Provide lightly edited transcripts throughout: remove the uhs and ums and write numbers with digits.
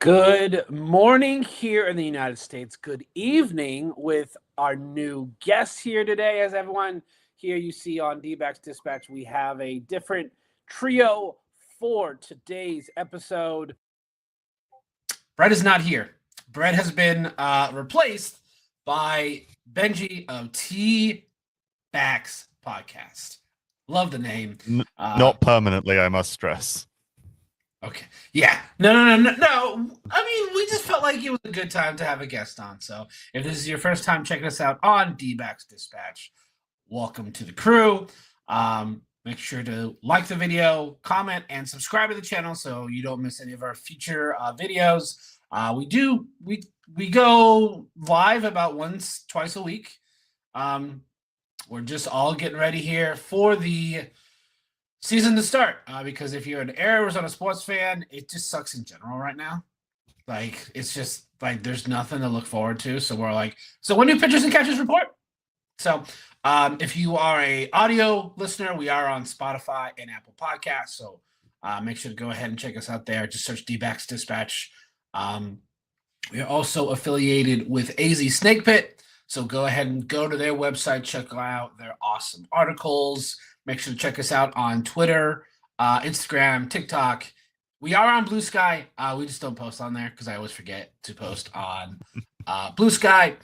Good morning here in the United States. Good evening with our new guests here today. As everyone here you see on Dbacks Dispatch, we have a different trio for today's episode. Brett is not here. Brett has been replaced by Benji of Dbacks Podcast. Love the name. Not permanently, I must stress. Okay. Yeah. No. I mean, we just felt like it was a good time to have a guest on. So if this is your first time checking us out on Dbacks Dispatch, welcome to the crew. Make sure to like the video, comment, and subscribe to the channel so you don't miss any of our future videos. We go live about twice a week. We're just all getting ready here for the season to start, because if you're an Arizona sports fan, it just sucks in general right now. Like, it's just like there's nothing to look forward to. So we're like, so when do pitchers and catchers report? So if you are a audio listener, we are on Spotify and Apple Podcasts. So make sure to go ahead and check us out there. Just search Dbacks Dispatch. We are also affiliated with AZ Snake Pit. So go ahead and go to their website, check out their awesome articles. Make sure to check us out on Twitter, Instagram, TikTok. We are on Blue Sky. We just don't post on there because I always forget to post on Blue Sky.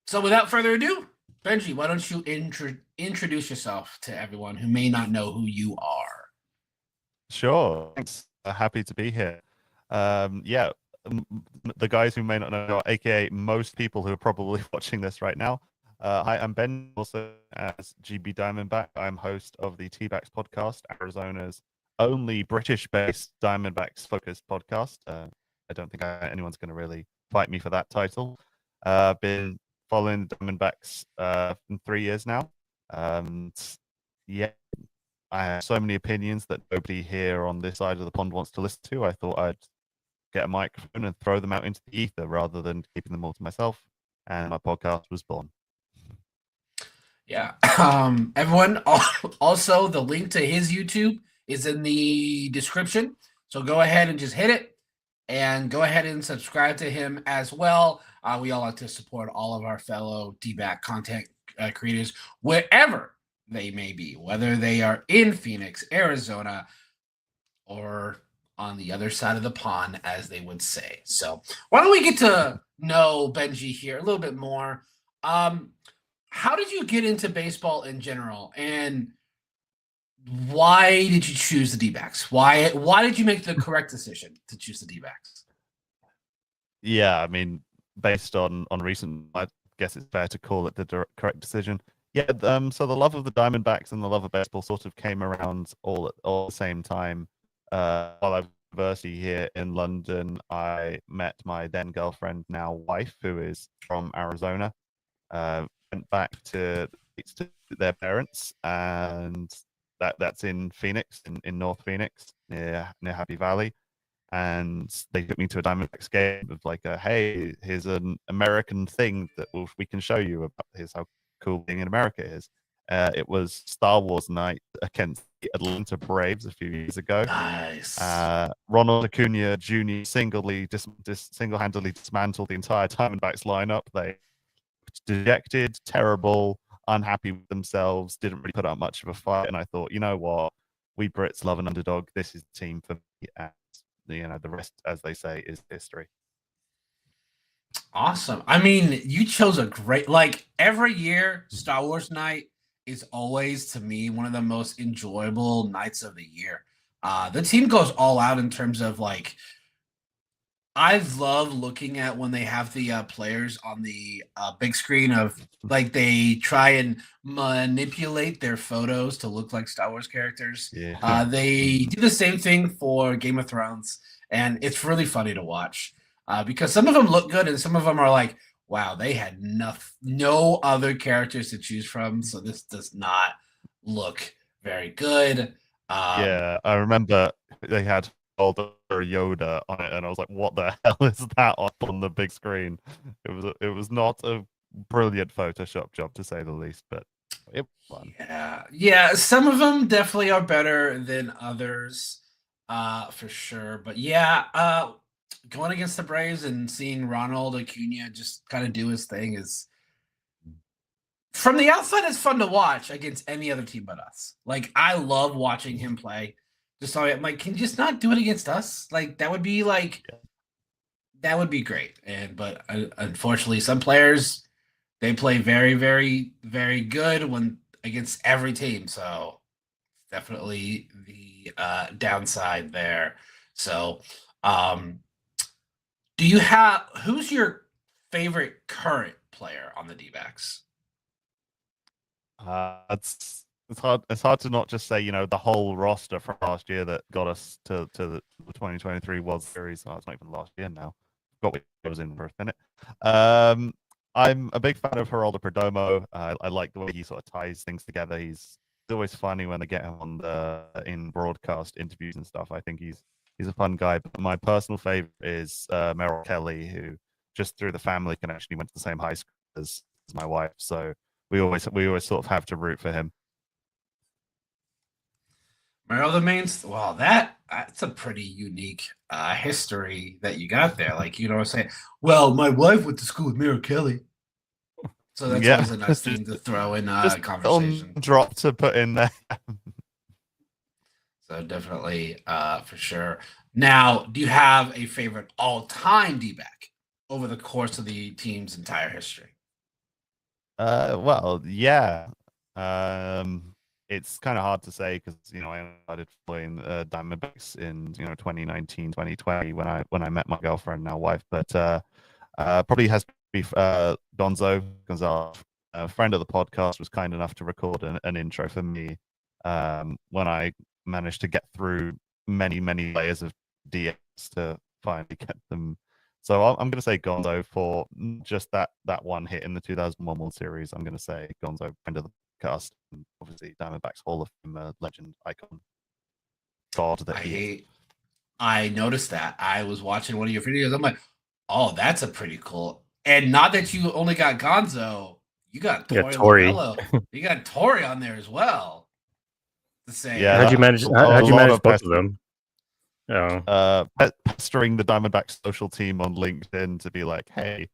So without further ado, Benji, why don't you introduce yourself to everyone who may not know who you are? Sure. Thanks. Happy to be here. The guys who may not know, aka most people who are probably watching this right now. Hi, I'm Ben, also as GB Diamondback. I'm host of the Dbacks podcast, Arizona's only British-based Diamondbacks-focused podcast. I don't think anyone's going to really fight me for that title. Been following the Diamondbacks for 3 years now. I have so many opinions that nobody here on this side of the pond wants to listen to. I thought I'd get a microphone and throw them out into the ether rather than keeping them all to myself. And my podcast was born. Yeah. Everyone, also the link to his YouTube is in the description. So go ahead and just hit it and go ahead and subscribe to him as well. We all like to support all of our fellow Dback content creators wherever they may be, whether they are in Phoenix, Arizona, or on the other side of the pond, as they would say. So why don't we get to know Benji here a little bit more? How did you get into baseball in general, and why did you choose the D-backs? Why did you make the correct decision to choose the D-backs? Yeah, I mean, based on recent, I guess it's fair to call it the correct decision. Yeah, so the love of the Diamondbacks and the love of baseball sort of came around all at the same time. While I was at university here in London, I met my then girlfriend, now wife, who is from Arizona. Went back to their parents, and that's in Phoenix, in North Phoenix, near Happy Valley. And they took me to a Diamondbacks game of like, hey, here's an American thing that we can show you about. Here's how cool being in America is. It was Star Wars night against the Atlanta Braves a few years ago. Nice. Ronald Acuna Jr. single-handedly dismantled the entire Diamondbacks lineup. They dejected, terrible, unhappy with themselves, didn't really put up much of a fight. And I thought, you know what? We Brits love an underdog. This is the team for me. And, the rest, as they say, is history. Awesome. I mean, you chose a great, like, every year, Star Wars night is always, to me, one of the most enjoyable nights of the year. The team goes all out in terms of, like, I love looking at when they have the players on the big screen of, like, they try and manipulate their photos to look like Star Wars characters. Yeah. They do the same thing for Game of Thrones, and it's really funny to watch because some of them look good and some of them are like, wow, they had no other characters to choose from, so this does not look very good. Yeah, I remember they had older Yoda on it, and I was like, "What the hell is that on the big screen?" It was not a brilliant Photoshop job, to say the least, but it was fun. Yeah. Some of them definitely are better than others. For sure. But yeah, going against the Braves and seeing Ronald Acuna just kind of do his thing is, from the outside, it's fun to watch against any other team but us. Like, I love watching him play. Just so I'm like, can you just not do it against us? Like, that would be great. But unfortunately, some players, they play very, very, very good when against every team. So definitely the downside there. So, do you have who's your favorite current player on the D-backs? It's hard to not just say, the whole roster from last year that got us to the 2023 World Series. Oh, it's not even last year now. Got what was in for a minute. I'm a big fan of Geraldo Perdomo. I like the way he sort of ties things together. He's always funny when they get him in broadcast interviews and stuff. I think he's a fun guy. But my personal favorite is Merrill Kelly, who just through the family connection, he went to the same high school as my wife. So we always sort of have to root for him. Mario the mains. Well, that's a pretty unique history that you got there. Like, what I'm saying. Well, my wife went to school with Mira Kelly, so that's Yeah, always a nice thing to throw in just conversation. drop to put in there. So definitely, for sure. Now, do you have a favorite all-time D-back over the course of the team's entire history? Well, yeah. It's kind of hard to say because I started following Diamondbacks in 2019, 2020 when I met my girlfriend, now wife. But probably has to be Gonzo Gonzalez, a friend of the podcast, was kind enough to record an intro for me when I managed to get through many layers of DMs to finally get them. So I'm going to say Gonzo for just that one hit in the 2001 World Series. I'm going to say Gonzo, friend of the cast, and obviously Diamondbacks Hall of Fame legend icon. God that I noticed that. I was watching one of your videos. I'm like, oh, that's a pretty cool. And not that you only got Gonzo, you got Tori Lavello. You got Tori on there as well. The same. Yeah, how'd you manage both of them? Pestering the Diamondbacks social team on LinkedIn to be like, hey,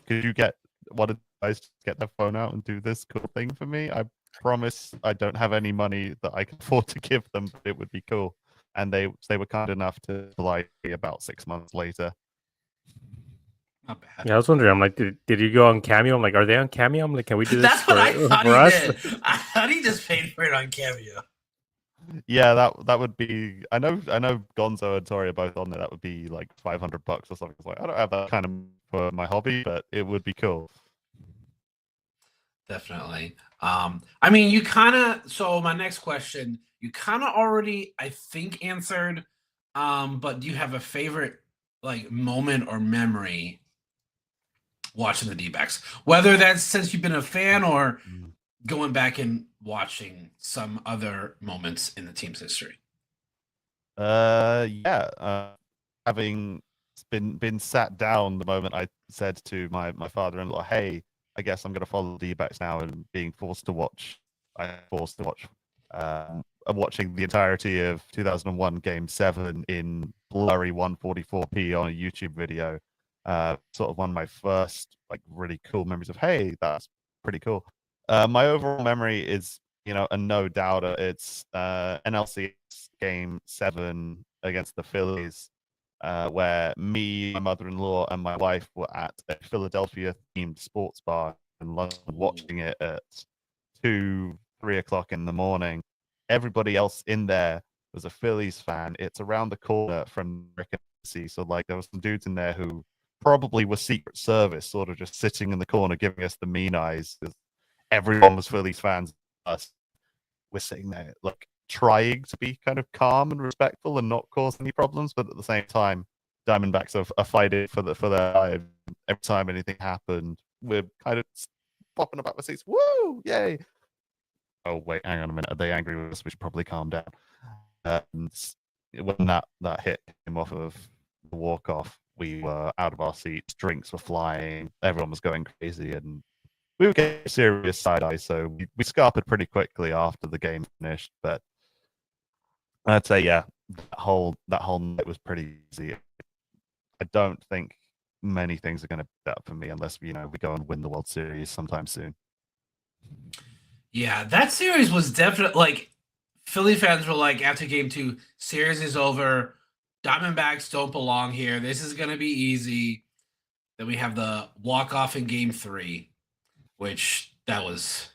could you get one of the guys to get their phone out and do this cool thing for me? I promise I don't have any money that I can afford to give them, but it would be cool. And they were kind enough to like about 6 months later. Not bad. Yeah, I was wondering. I'm like, did you go on Cameo? I'm like, are they on Cameo? I'm like, can we do this? That's what I thought he did. I thought he just paid for it on Cameo. Yeah, that would be. I know Gonzo and Tori are both on there. That would be like $500 or something. It's like, I don't have that kind of for my hobby, but it would be cool. Definitely. I mean, you kind of. So my next question, you kind of already, I think, answered. But do you have a favorite like moment or memory watching the D-backs? Whether that's since you've been a fan or going back and watching some other moments in the team's history. Having been sat down the moment I said to my father-in-law, hey, I guess I'm going to follow the D-backs now, and being forced to watch watching the entirety of 2001 Game 7 in blurry 144p on a YouTube video. Sort of one of my first like really cool memories of, hey, that's pretty cool. My overall memory is, a no doubter. It's NLCS Game 7 against the Phillies, where me, my mother-in-law, and my wife were at a Philadelphia-themed sports bar in London watching it at 2, 3 o'clock in the morning. Everybody else in there was a Phillies fan. It's around the corner from Rick and Nancy, so like there were some dudes in there who probably were Secret Service, sort of just sitting in the corner giving us the mean eyes. Everyone was Phillies fans. Us, we're sitting there like trying to be kind of calm and respectful and not cause any problems, but at the same time, Diamondbacks are fighting for their lives. Every time anything happened, we're kind of popping about the seats. Woo! Yay! Oh wait, hang on a minute. Are they angry with us? We should probably calm down. And when that hit came off of the walk off, we were out of our seats. Drinks were flying. Everyone was going crazy, and we were getting serious side eye. So we scarpered pretty quickly after the game finished. But I'd say yeah, that whole night was pretty easy. I don't think many things are going to be up for me unless we go and win the World Series sometime soon. Yeah, that series was definitely like Philly fans were like after game two, series is over. Diamondbacks don't belong here. This is gonna be easy. Then we have the walk off in game three, which that was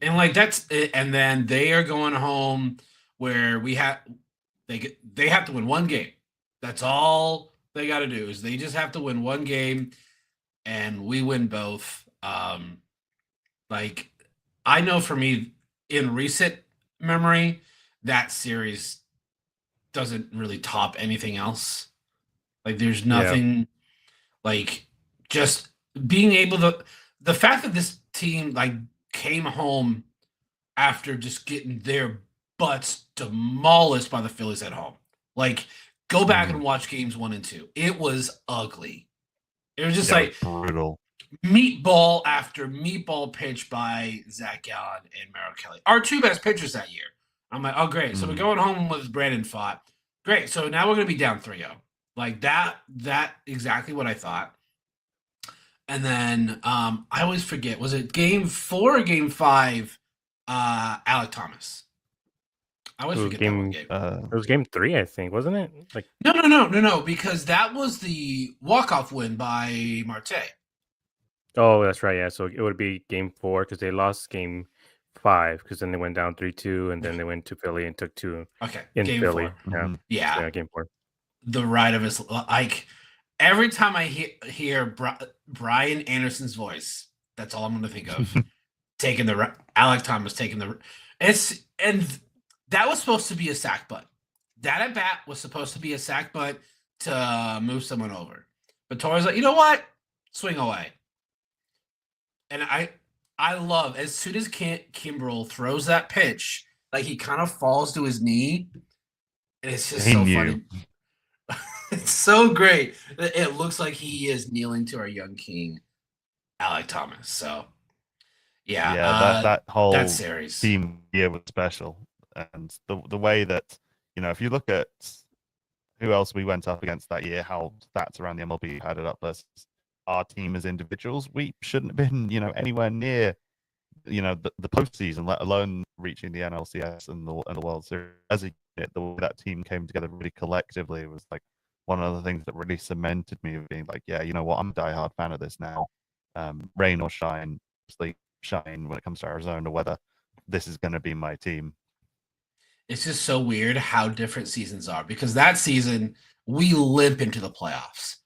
and like that's it. And then they are going home where they have to win one game. That's all they got to do is they just have to win one game, and we win both. Like I know for me in recent memory, that series doesn't really top anything else. Like there's Yeah. nothing like just being able to the fact that this team like came home after just getting their butts demolished by the Phillies at home. Like go back and watch games 1 and 2. It was ugly. It was just Yeah, it like was brutal. meatball after meatball pitch by Zach Gallen and Merrill Kelly. Our two best pitchers that year. I'm like, oh, great. So we're going home with Brandon Pfaadt. Great. So now we're going to be down 3-0. Like that exactly what I thought. And then I always forget, was it game 4 or game 5, Alec Thomas? I always forget that one game. It was game 3, I think, wasn't it? Like No, because that was the walk-off win by Marte. oh, that's right. Yeah, so it would be game 4 because they lost game 5 because then they went down 3-2 and then they went to Philly and took 2 Okay, in game Philly. 4. Yeah. Yeah. Yeah, game 4. The ride of his like every time I hear Brian Anderson's voice, that's all I'm going to think of. Taking the Alec Thomas taking the and that was supposed to be a sack bunt. That at bat was supposed to be a sack bunt to move someone over. But Torres like, you know what? Swing away. And I love as soon as Kimbrel throws that pitch, like he kind of falls to his knee, and it's just so funny. It's so great. It looks like he is kneeling to our young king, Alec Thomas. So, yeah, that whole that series team year was special, and the way that if you look at who else we went up against that year, how stats around the MLB had it up versus our team as individuals, we shouldn't have been anywhere near the postseason, let alone reaching the NLCS and the World Series. As a unit, the way that team came together really collectively was like one of the things that really cemented me of being like, yeah, you know what, I'm a diehard fan of this now. Rain or shine, sleep, shine when it comes to Arizona, whether this is going to be my team. It's just so weird how different seasons are because that season we limp into the playoffs.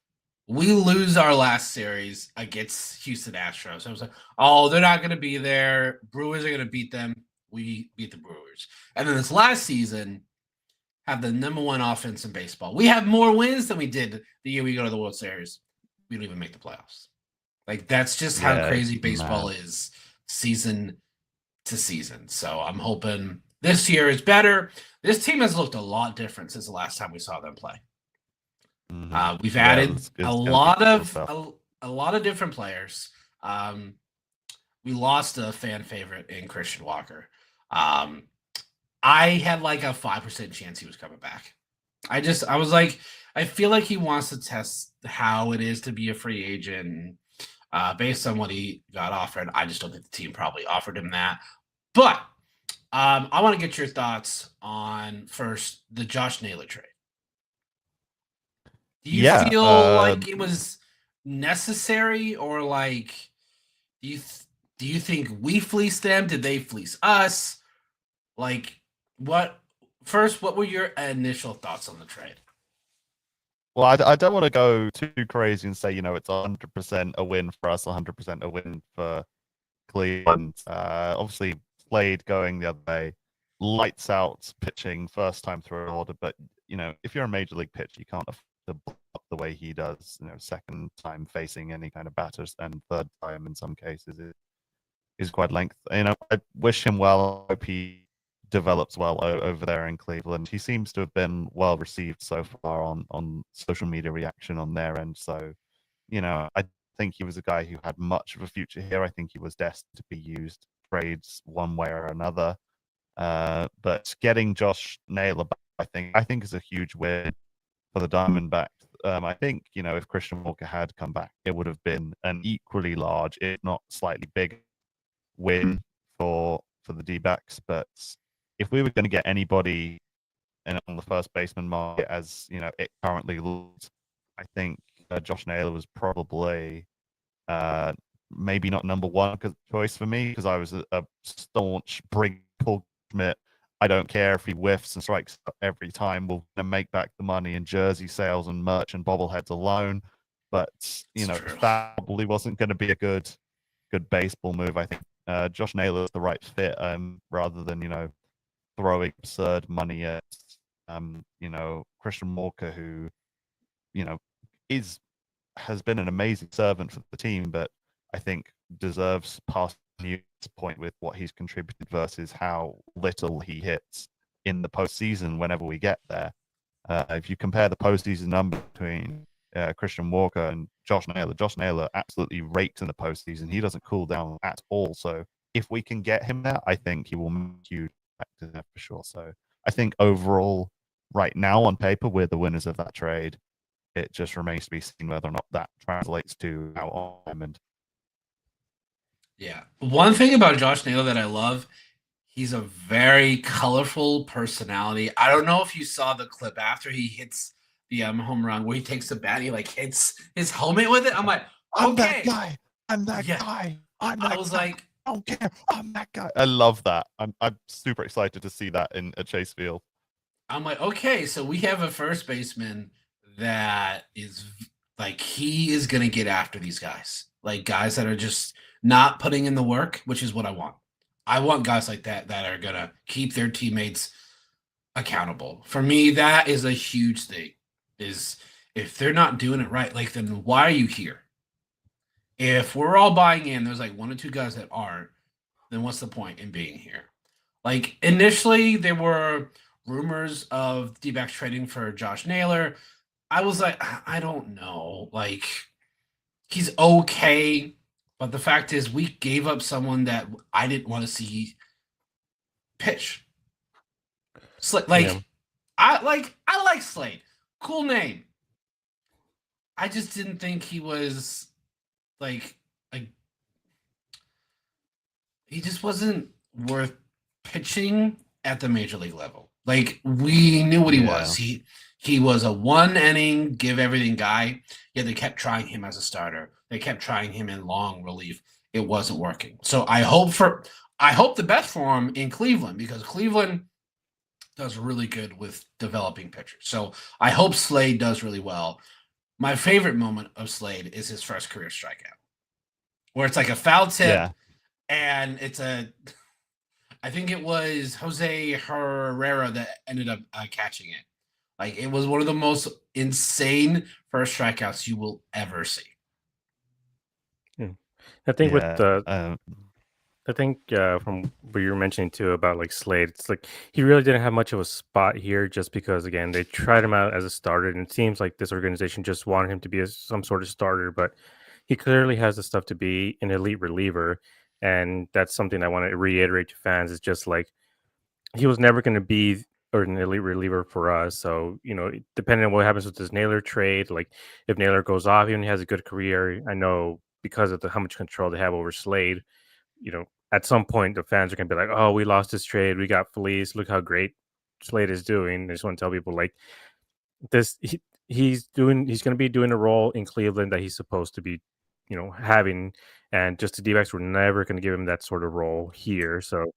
We lose our last series against Houston Astros. I was like, oh, they're not going to be there. Brewers are going to beat them. We beat the Brewers. And then this last season, have the number 1 offense in baseball. We have more wins than we did the year we go to the World Series. We don't even make the playoffs. Like, that's just how crazy baseball is season to season. So I'm hoping this year is better. This team has looked a lot different since the last time we saw them play. We've added a lot of different players. We lost a fan favorite in Christian Walker. I had like a 5% chance he was coming back. I was like, I feel like he wants to test how it is to be a free agent based on what he got offered. I just don't think the team probably offered him that. But I want to get your thoughts on first the Josh Naylor trade. Do you feel like it was necessary, or like do you think we fleeced them? Did they fleece us? Like what were your initial thoughts on the trade? Well, I don't want to go too crazy and say, it's 100% a win for us, 100% a win for Cleveland. Obviously, Slade going the other way, lights out pitching first time through an order. But, if you're a major league pitcher, you can't afford to blow up the way he does, second time facing any kind of batters, and third time in some cases is quite lengthy. I wish him well. I hope he develops well over there in Cleveland. He seems to have been well received so far on social media reaction on their end. So, I think he was a guy who had much of a future here. I think he was destined to be used trades one way or another. But getting Josh Naylor back, I think is a huge win for the Diamondbacks. I think, if Christian Walker had come back, it would have been an equally large, if not slightly bigger, win for the D-backs. But if we were going to get anybody on the first baseman market, as it currently looks, I think Josh Naylor was probably maybe not number one choice for me, because I was a staunch bring Paul Schmidt. I don't care if he whiffs and strikes every time. We'll make back the money in jersey sales and merch and bobbleheads alone. But that probably wasn't going to be a good baseball move. I think Josh Naylor is the right fit, rather than throwing absurd money at Christian Walker, who has been an amazing servant for the team, but I think deserves past news point with what he's contributed versus how little he hits in the postseason whenever we get there. If you compare the postseason number between Christian Walker and Josh Naylor absolutely rakes in the postseason. He doesn't cool down at all. So if we can get him there, I think he will make huge factor there for sure. So I think overall, right now on paper, we're the winners of that trade. It just remains to be seen whether or not that translates to out on Diamond. Yeah. One thing about Josh Naylor that I love, he's a very colorful personality. I don't know if you saw the clip after he hits the home run where he takes the bat, he hits his helmet with it. I'm like, okay. I'm that guy. I was like, I don't care. I'm that guy. I love that. I'm super excited to see that in a Chase Field. I'm like, okay, so we have a first baseman that is he is gonna get after these guys, guys that are just not putting in the work, which is what I want. I want guys like that are gonna keep their teammates accountable. For me, that is a huge thing. Is if they're not doing it right, then why are you here? If we're all buying in, there's one or two guys that aren't, then what's the point in being here? Initially, there were rumors of D-backs trading for Josh Naylor. I was like, I don't know. He's okay, but the fact is we gave up someone that I didn't want to see pitch. I like Slade. Cool name. I just didn't think he was he just wasn't worth pitching at the major league level. We knew what he was. He was a one inning give everything guy. Yeah, they kept trying him as a starter. They kept trying him in long relief. It wasn't working. So I hope the best for him in Cleveland, because Cleveland does really good with developing pitchers. So I hope Slade does really well. My favorite moment of Slade is his first career strikeout, where it's a foul tip, and it's I think it was Jose Herrera that ended up catching it. It was one of the most insane first strikeouts you will ever see. Yeah. I think from what you were mentioning too about Slade, it's he really didn't have much of a spot here, just because again they tried him out as a starter, and it seems like this organization just wanted him to be some sort of starter, but he clearly has the stuff to be an elite reliever, and that's something I want to reiterate to fans. It's just he was never going to be an elite reliever for us. So depending on what happens with this Naylor trade, if Naylor goes off, even he has a good career, I know because of how much control they have over Slade, at some point the fans are going to be like, oh, we lost this trade, we got fleeced, look how great Slade is doing. I just want to tell people this, he's going to be doing a role in Cleveland that he's supposed to be having, and just the D-backs were never going to give him that sort of role here. So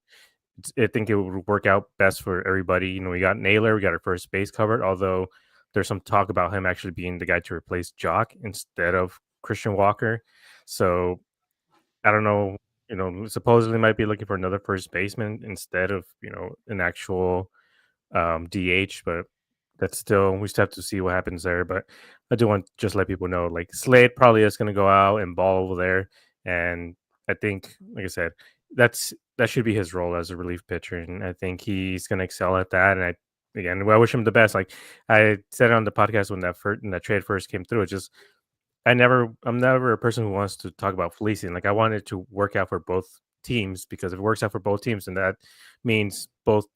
I think it would work out best for everybody. We got Naylor, we got our first base covered, although there's some talk about him actually being the guy to replace Jock instead of Christian Walker. So I don't know, supposedly might be looking for another first baseman instead of, an actual DH, but that's still, we still have to see what happens there. But I do want to just let people know, Slade probably is going to go out and ball over there. And I think, like I said, that should be his role as a relief pitcher. And I think he's going to excel at that. And I wish him the best. I said on the podcast when that trade first came through, I'm never a person who wants to talk about fleecing. I want it to work out for both teams, because if it works out for both teams, then that means both,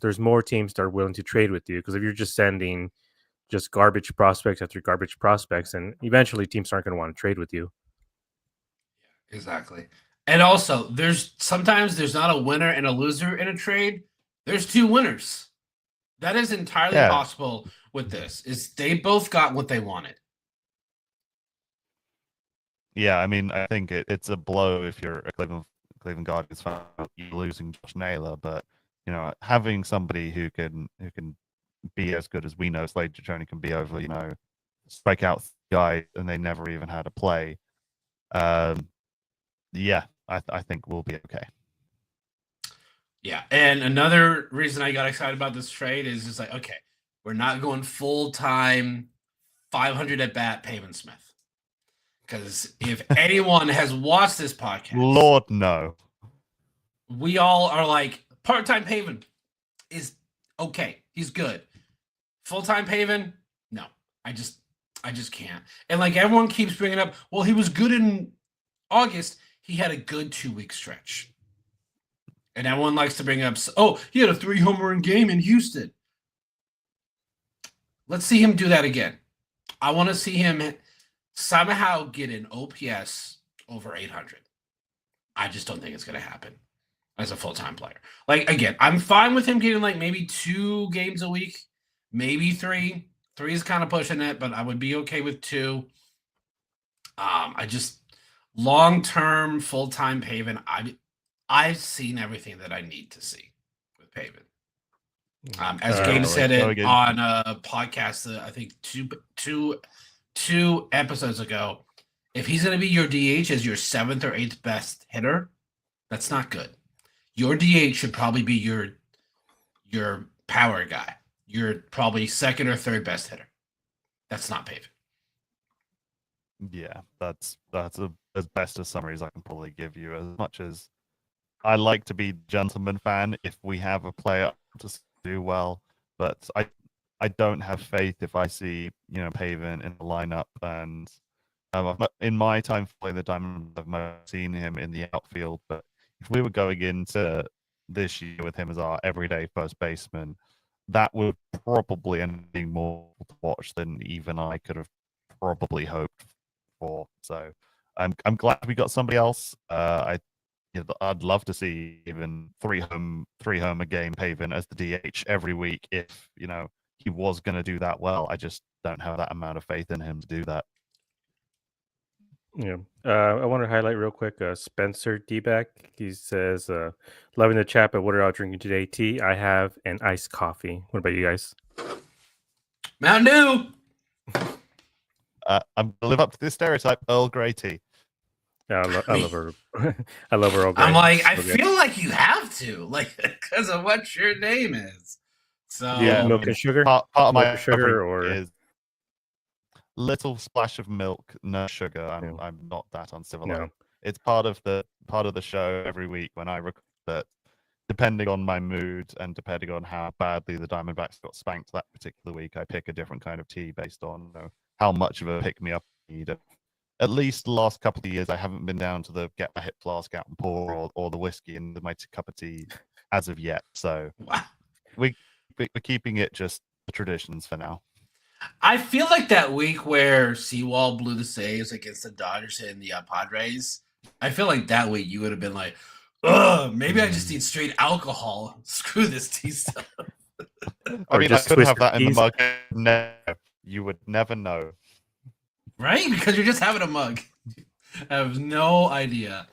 there's more teams that are willing to trade with you. Because if you're just sending just garbage prospects after garbage prospects, and eventually teams aren't going to want to trade with you. Exactly. And also, sometimes there's not a winner and a loser in a trade. There's two winners. That is entirely possible with this. Is they both got what they wanted. Yeah, I mean, I think it's a blow if you're a Cleveland Guardians fan, you're losing Josh Naylor, but having somebody who can be as good as we know Slade Ciccone can be over, strike out guys and they never even had a play. Yeah, I think we'll be okay. Yeah, and another reason I got excited about this trade is just like, okay, we're not going full-time 500 at bat Pavin Smith. Because if anyone has watched this podcast, Lord no, we all are like, part-time Pavin is okay. He's good. Full-time Pavin, no. I just can't. And like everyone keeps bringing up, well, he was good in August. He had a good 2-week stretch. And everyone likes to bring up, oh, he had a 3-home run game in Houston. Let's see him do that again. I want to see him somehow get an OPS over 800. I just don't think it's going to happen as a full-time player. Like, again, I'm fine with him getting like maybe 2 games a week, maybe 3. 3 is kind of pushing it, but I would be okay with 2. I just long-term full-time Pavin. I've seen everything that I need to see with Pavin. As Gabe said it on a podcast, I think two episodes ago, if he's going to be your DH as your 7th or 8th best hitter, that's not good. Your DH should probably be your power guy. You're probably 2nd or 3rd best hitter. That's not Pavin. Yeah, that's as best a summary as I can probably give you. As much as I like to be gentleman fan, if we have a player to do well, but I don't have faith if I see Pavin in the lineup. And in my time playing the Diamondbacks, I've seen him in the outfield. But if we were going into this year with him as our everyday first baseman, that would probably end up being more to watch than even I could have probably hoped for. So I'm glad we got somebody else. I'd love to see even 3 home a game Pavin as the DH every week if he was going to do that well. I just don't have that amount of faith in him to do that. Yeah. I want to highlight real quick Spencer Dback. He says, loving the chat, but what are y'all drinking today? Tea? I have an iced coffee. What about you guys? Mountain Dew. I'm going to live up to this stereotype, Earl Grey tea. Yeah, I love her. I love her. Earl Grey. I'm like, I feel like you have to, like, because of what your name is. So yeah, milk and sugar. Part of my sugar or is little splash of milk, no sugar. I'm not that uncivilized. No. It's part of the show every week when I record that. Depending on my mood and depending on how badly the Diamondbacks got spanked that particular week, I pick a different kind of tea based on how much of a pick me up I need. At least the last couple of years, I haven't been down to the get my hip flask out and pour or the whiskey in my cup of tea as of yet. So we're keeping it just the traditions for now. I feel like that week where Seawall blew the saves against the Dodgers and the Padres, I feel like that week you would have been like, ugh, maybe I just need straight alcohol. Screw this tea stuff. I mean, I could have that in the mug. No, you would never know. Right? Because you're just having a mug. I have no idea.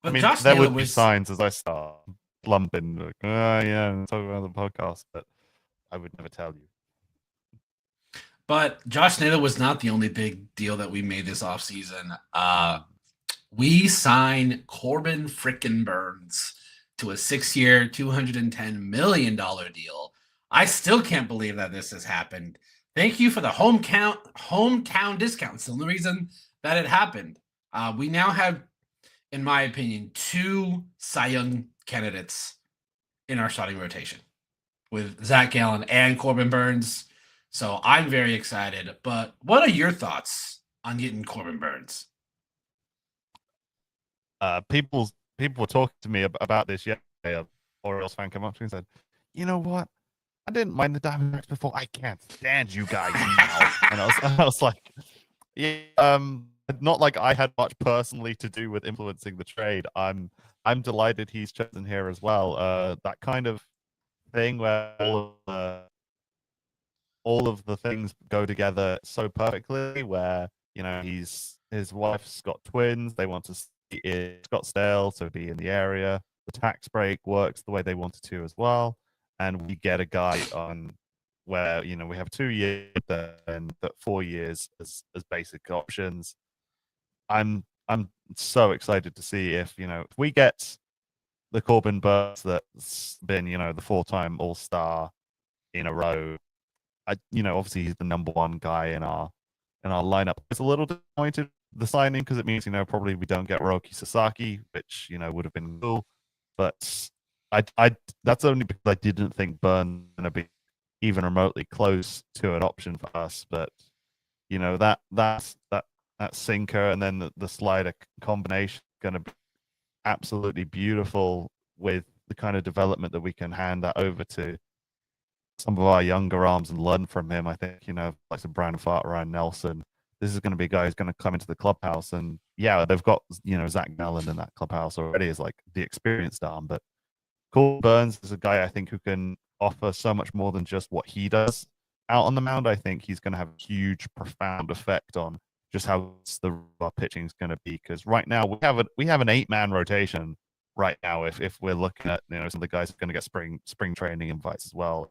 But I mean, Josh there Naylor would be signs as I start lumping, like, yeah, talk about the podcast, but I would never tell you. But Josh Naylor was not the only big deal that we made this offseason. We signed Corbin frickin' Byrnes to a 6-year, $210 million deal. I still can't believe that this has happened. Thank you for the hometown discounts. The only reason that it happened. We now have, in my opinion, 2 Cy Young candidates in our starting rotation with Zach Gallen and Corbin Byrnes. So I'm very excited. But what are your thoughts on getting Corbin Byrnes? People people were talking to me about this yesterday. A Orioles fan came up to me and said, "You know what? I didn't mind the Diamondbacks before. I can't stand you guys now." And I was like, "Yeah, not like I had much personally to do with influencing the trade. I'm delighted he's chosen here as well. That kind of thing where all of the things go together so perfectly. Where his wife's got twins. They want to see in Scottsdale, so be in the area. The tax break works the way they wanted to as well, and we get a guy on where we have 2 years and 4 years as basic options. I'm so excited to see if we get the Corbin Burns that's been the 4-time All-Star in a row. Obviously he's the number one guy in our lineup. It's a little disappointed the signing because it means probably we don't get Roki Sasaki, which would have been cool. But I that's only because I didn't think Burns was going to be even remotely close to an option for us. But that sinker and then the slider combination is going to be absolutely beautiful with the kind of development that we can hand that over to some of our younger arms and learn from him. I think, like some Brandon Pfaadt, Ryan Nelson, this is going to be a guy who's going to come into the clubhouse. And yeah, they've got, Zach Gallen in that clubhouse already as like the experienced arm. But Corbin Burns is a guy I think who can offer so much more than just what he does out on the mound. I think he's going to have a huge, profound effect on just how our pitching is going to be. Because right now we have an 8-man rotation right now. If we're looking at some of the guys are going to get spring training invites as well.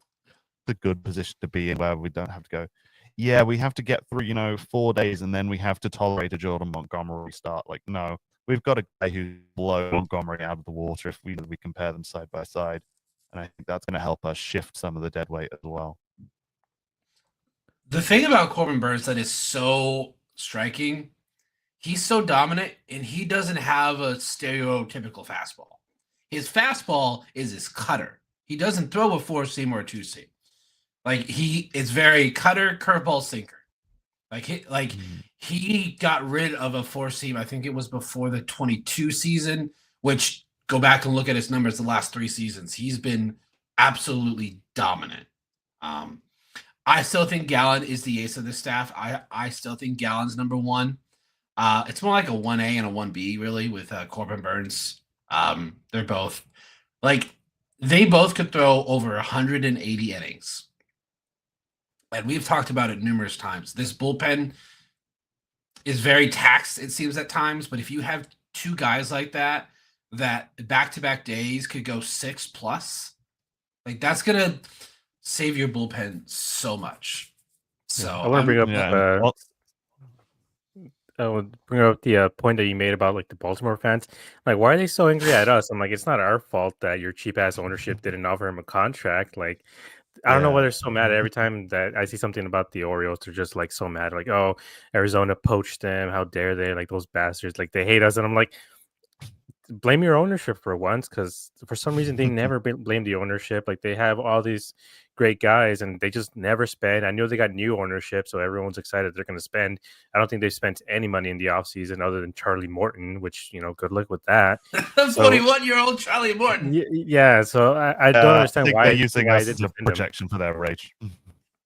It's a good position to be in where we don't have to go, yeah, we have to get through 4 days and then we have to tolerate a Jordan Montgomery start. Like, no, we've got a guy who blow Montgomery out of the water if we compare them side by side, and I think that's going to help us shift some of the dead weight as well. The thing about Corbin Burns that is so striking, he's so dominant and he doesn't have a stereotypical fastball. His fastball is his cutter. He doesn't throw a 4-seam or a 2-seam. Like it's very cutter, curveball, sinker. He got rid of a 4-seam. I think it was before the 22 season, which go back and look at his numbers the last 3 seasons. He's been absolutely dominant. I still think Gallen is the ace of the staff. I still think Gallen's number one. It's more like a 1A and a 1B really with Corbin Burns. They're both they both could throw over 180 innings. And we've talked about it numerous times. This bullpen is very taxed, it seems, at times. But if you have 2 guys like that back-to-back days could go 6+, that's going to save your bullpen so much. So I want to bring up the point that you made about the Baltimore fans. Why are they so angry at us? I'm like, it's not our fault that your cheap ass ownership didn't offer him a contract. I don't know why they're so mad. Every time that I see something about the Orioles, they're just so mad. Oh, Arizona poached them. How dare they? Those bastards. They hate us. And I'm like, blame your ownership for once, because for some reason they never blame the ownership. They have all these great guys and they just never spend. I know they got new ownership, so everyone's excited they're going to spend. I don't think they spent any money in the offseason other than Charlie Morton, which good luck with that. 41-year-old Charlie Morton. Yeah, so I don't understand why they're using us as a projection for their rage.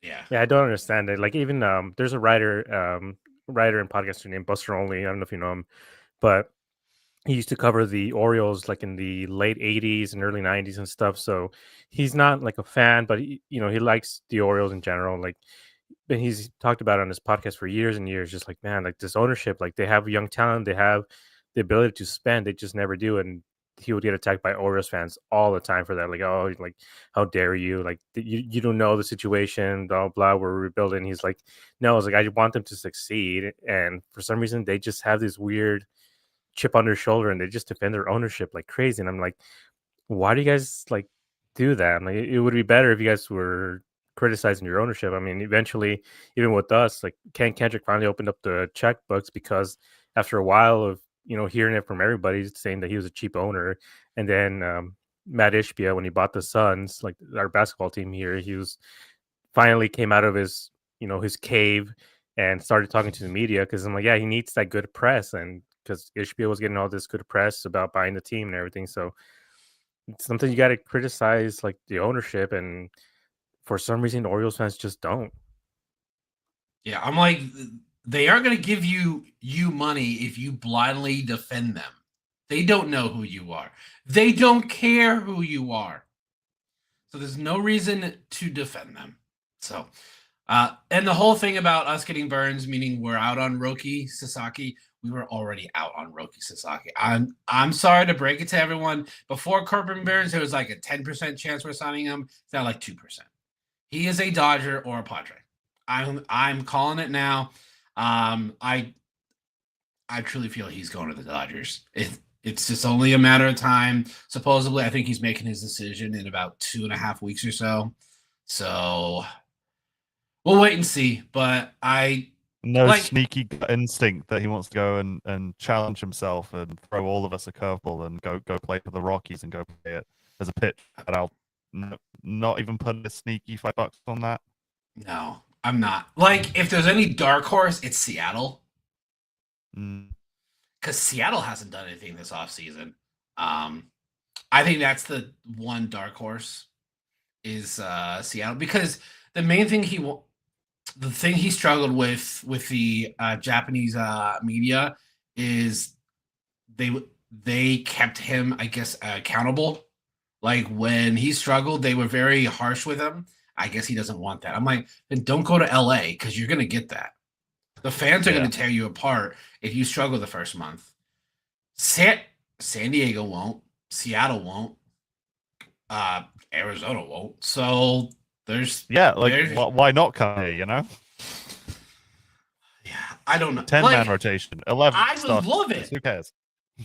Yeah, I don't understand it. Even there's a writer and podcaster named Buster Only. I don't know if you know him, but he used to cover the Orioles in the late 80s and early 90s and stuff. So he's not a fan, but he likes the Orioles in general. And he's talked about it on his podcast for years and years, just man, this ownership, they have young talent, they have the ability to spend, they just never do. And he would get attacked by Orioles fans all the time for that. How dare you? You don't know the situation, blah, blah, we're rebuilding. He's no, I want them to succeed. And for some reason, they just have this weird chip on their shoulder and they just defend their ownership like crazy. And I'm like, why do you guys do that? It would be better if you guys were criticizing your ownership. I mean, eventually, even with us, Ken Kendrick finally opened up the checkbooks because after a while of hearing it from everybody saying that he was a cheap owner, and then Matt Ishbia, when he bought the Suns, our basketball team here, he was finally came out of his his cave and started talking to the media, because I'm like, yeah, he needs that good press, and because Ishbia was getting all this good press about buying the team and everything. So it's something you got to criticize, like the ownership, and for some reason, Orioles fans just don't. Yeah, I'm like, they aren't going to give you money if you blindly defend them. They don't know who you are. They don't care who you are. So there's no reason to defend them. So, and the whole thing about us getting Byrnes, meaning we're out on Roki Sasaki, we were already out on Roki Sasaki. I'm sorry to break it to everyone. Before Corbin Byrnes, there was like a 10% chance we're signing him. It's now like 2%. He is a Dodger or a Padre. I'm calling it now. I truly feel he's going to the Dodgers. It's just only a matter of time. Supposedly, I think he's making his decision in about 2.5 weeks or so. So we'll wait and see. But sneaky instinct that he wants to go and challenge himself and throw all of us a curveball and go play for the Rockies and go play it as a pitch. And I'll not even put a sneaky $5 on that. No, I'm not. Like, if there's any dark horse, it's Seattle. Because Seattle hasn't done anything this offseason. I think that's the one dark horse is Seattle, because the main thing he struggled with the Japanese media is they kept him, I guess, accountable. Like, when he struggled, they were very harsh with him. I guess he doesn't want that. I'm like, then don't go to LA, because you're going to get that. The fans are going to tear you apart if you struggle the first month. San Diego won't. Seattle won't. Arizona won't. So why not come here? Yeah, I don't know. 10-man rotation, 11. I would love it. Who cares?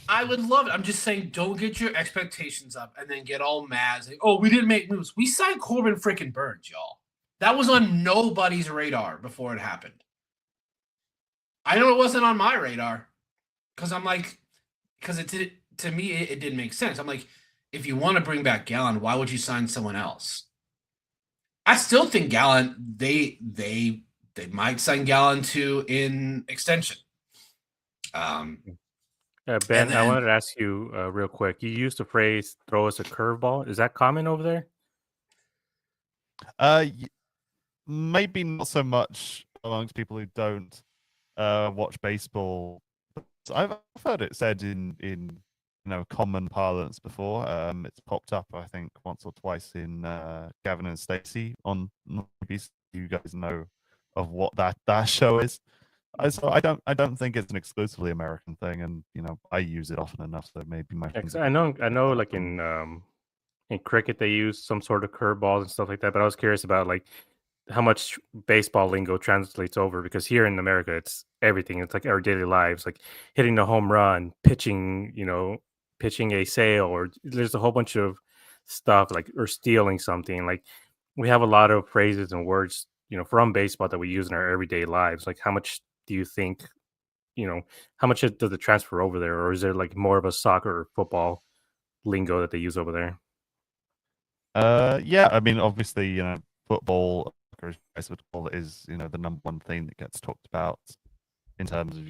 I would love it. I'm just saying, don't get your expectations up and then get all mad. Say, oh, we didn't make moves. We signed Corbin freaking Byrnes, y'all. That was on nobody's radar before it happened. I know it wasn't on my radar because to me, it didn't make sense. I'm like, if you want to bring back Gallen, why would you sign someone else? I still think Gallen, they might sign Gallen to in extension. Ben, I wanted to ask you real quick. You used the phrase "throw us a curveball." Is that common over there? Maybe not so much amongst people who don't watch baseball. I've heard it said in common parlance before. It's popped up, I think, once or twice in Gavin and Stacey on BBC. You guys know of what that show is. So I don't think it's an exclusively American thing, and I use it often enough, so maybe my friends. I know, like in cricket they use some sort of curveballs and stuff like that. But I was curious about like how much baseball lingo translates over, because here in America it's everything. It's like our daily lives, like hitting the home run, pitching a sale, or there's a whole bunch of stuff like, or stealing something. Like, we have a lot of phrases and words from baseball that we use in our everyday lives. Like, how much do you think, how much does it transfer over there, or is there like more of a soccer or football lingo that they use over there? Yeah, I mean, obviously, football is the number one thing that gets talked about in terms of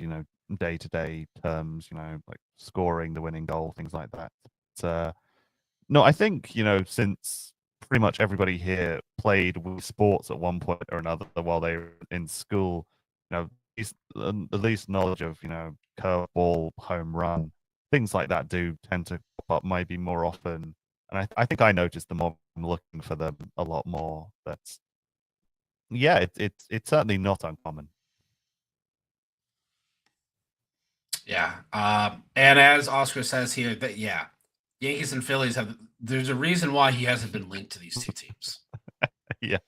day-to-day terms, like scoring the winning goal, things like that. But, no, I think since pretty much everybody here played with sports at one point or another while they were in school, at least knowledge of curveball, home run, things like that do tend to pop up maybe more often. And I think I noticed the more I'm looking for them a lot more. That's it's certainly not uncommon. Yeah. And as Oscar says here, that Yankees and Phillies there's a reason why he hasn't been linked to these two teams. Yeah.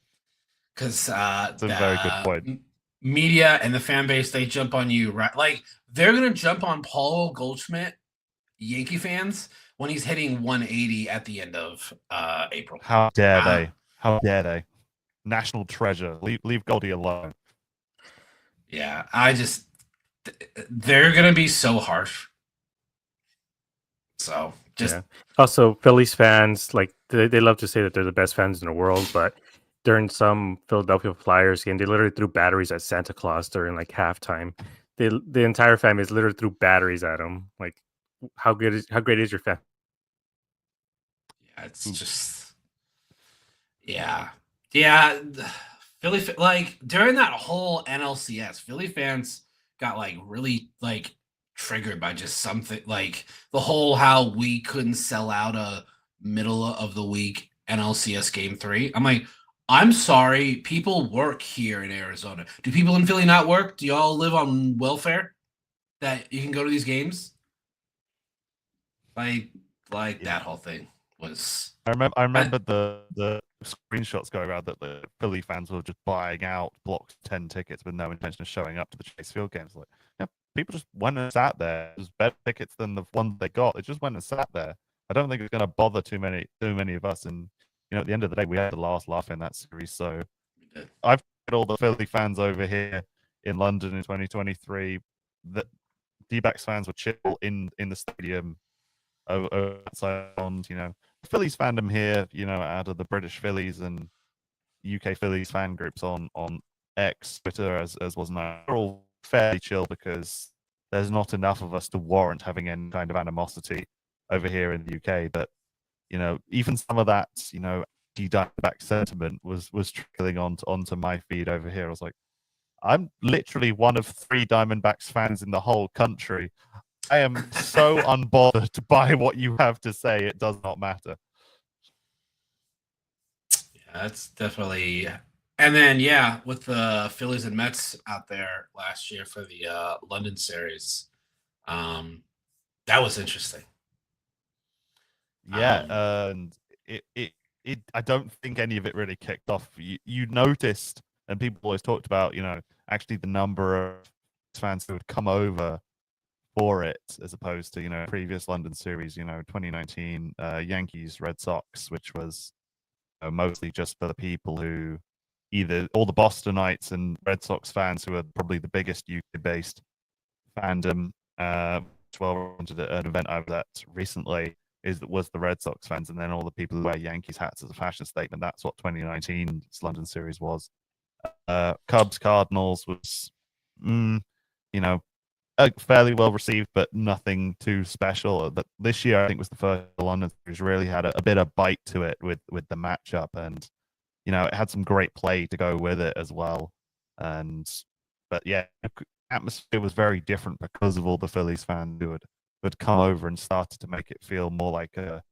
Because that's a very good point. Media and the fan base, they jump on you, right? Like, they're gonna jump on Paul Goldschmidt, Yankee fans, when he's hitting 180 at the end of April. How dare they? How dare they? National treasure. Leave Goldie alone. Yeah, they're gonna be so harsh. So Also, Phillies fans, like they love to say that they're the best fans in the world, but during some Philadelphia Flyers game, they literally threw batteries at Santa Claus during like halftime. the entire family is literally threw batteries at him. Like, how great is your family? Yeah, it's just yeah. Philly like during that whole NLCS, Philly fans got like really like triggered by just something like the whole how we couldn't sell out a middle of the week NLCS game 3. I'm like, I'm sorry, people work here in Arizona. Do people in Philly not work? Do y'all live on welfare that you can go to these games? Like like Yeah. that whole thing was I remember the screenshots going around that the Philly fans were just buying out blocks 10 tickets with no intention of showing up to the Chase Field games. Like, yeah, people just went and sat there. It was better tickets than the ones they got. They just went and sat there. I don't think it's going to bother too many of us. And at the end of the day, we had the last laugh in that series. So I've got all the Philly fans over here in London in 2023. That D-backs fans were chill in the stadium over sound, Phillies fandom here, out of the British Phillies and UK Phillies fan groups on X, Twitter, as was known, are all fairly chill because there's not enough of us to warrant having any kind of animosity over here in the UK. But even some of that, anti-Diamondback sentiment was trickling onto my feed over here. I was like, I'm literally one of 3 Diamondbacks fans in the whole country. I am so unbothered by what you have to say. It does not matter. Yeah, that's definitely. And then with the Phillies and Mets out there last year for the London series, that was interesting. Yeah, and it I don't think any of it really kicked off. You noticed, and people always talked about, actually the number of fans who would come over for it as opposed to previous London series, 2019 Yankees Red Sox, which was mostly just for the people who either all the Bostonites and Red Sox fans who are probably the biggest UK based fandom. Well, wanted an event I was at recently was the Red Sox fans, and then all the people who wear Yankees hats as a fashion statement. That's what 2019's London series was. Cubs Cardinals was, fairly well received, but nothing too special. But this year, I think was the first London series really had a bit of bite to it with the matchup, and it had some great play to go with it as well. But yeah, atmosphere was very different because of all the Phillies fans who had come over and started to make it feel more like a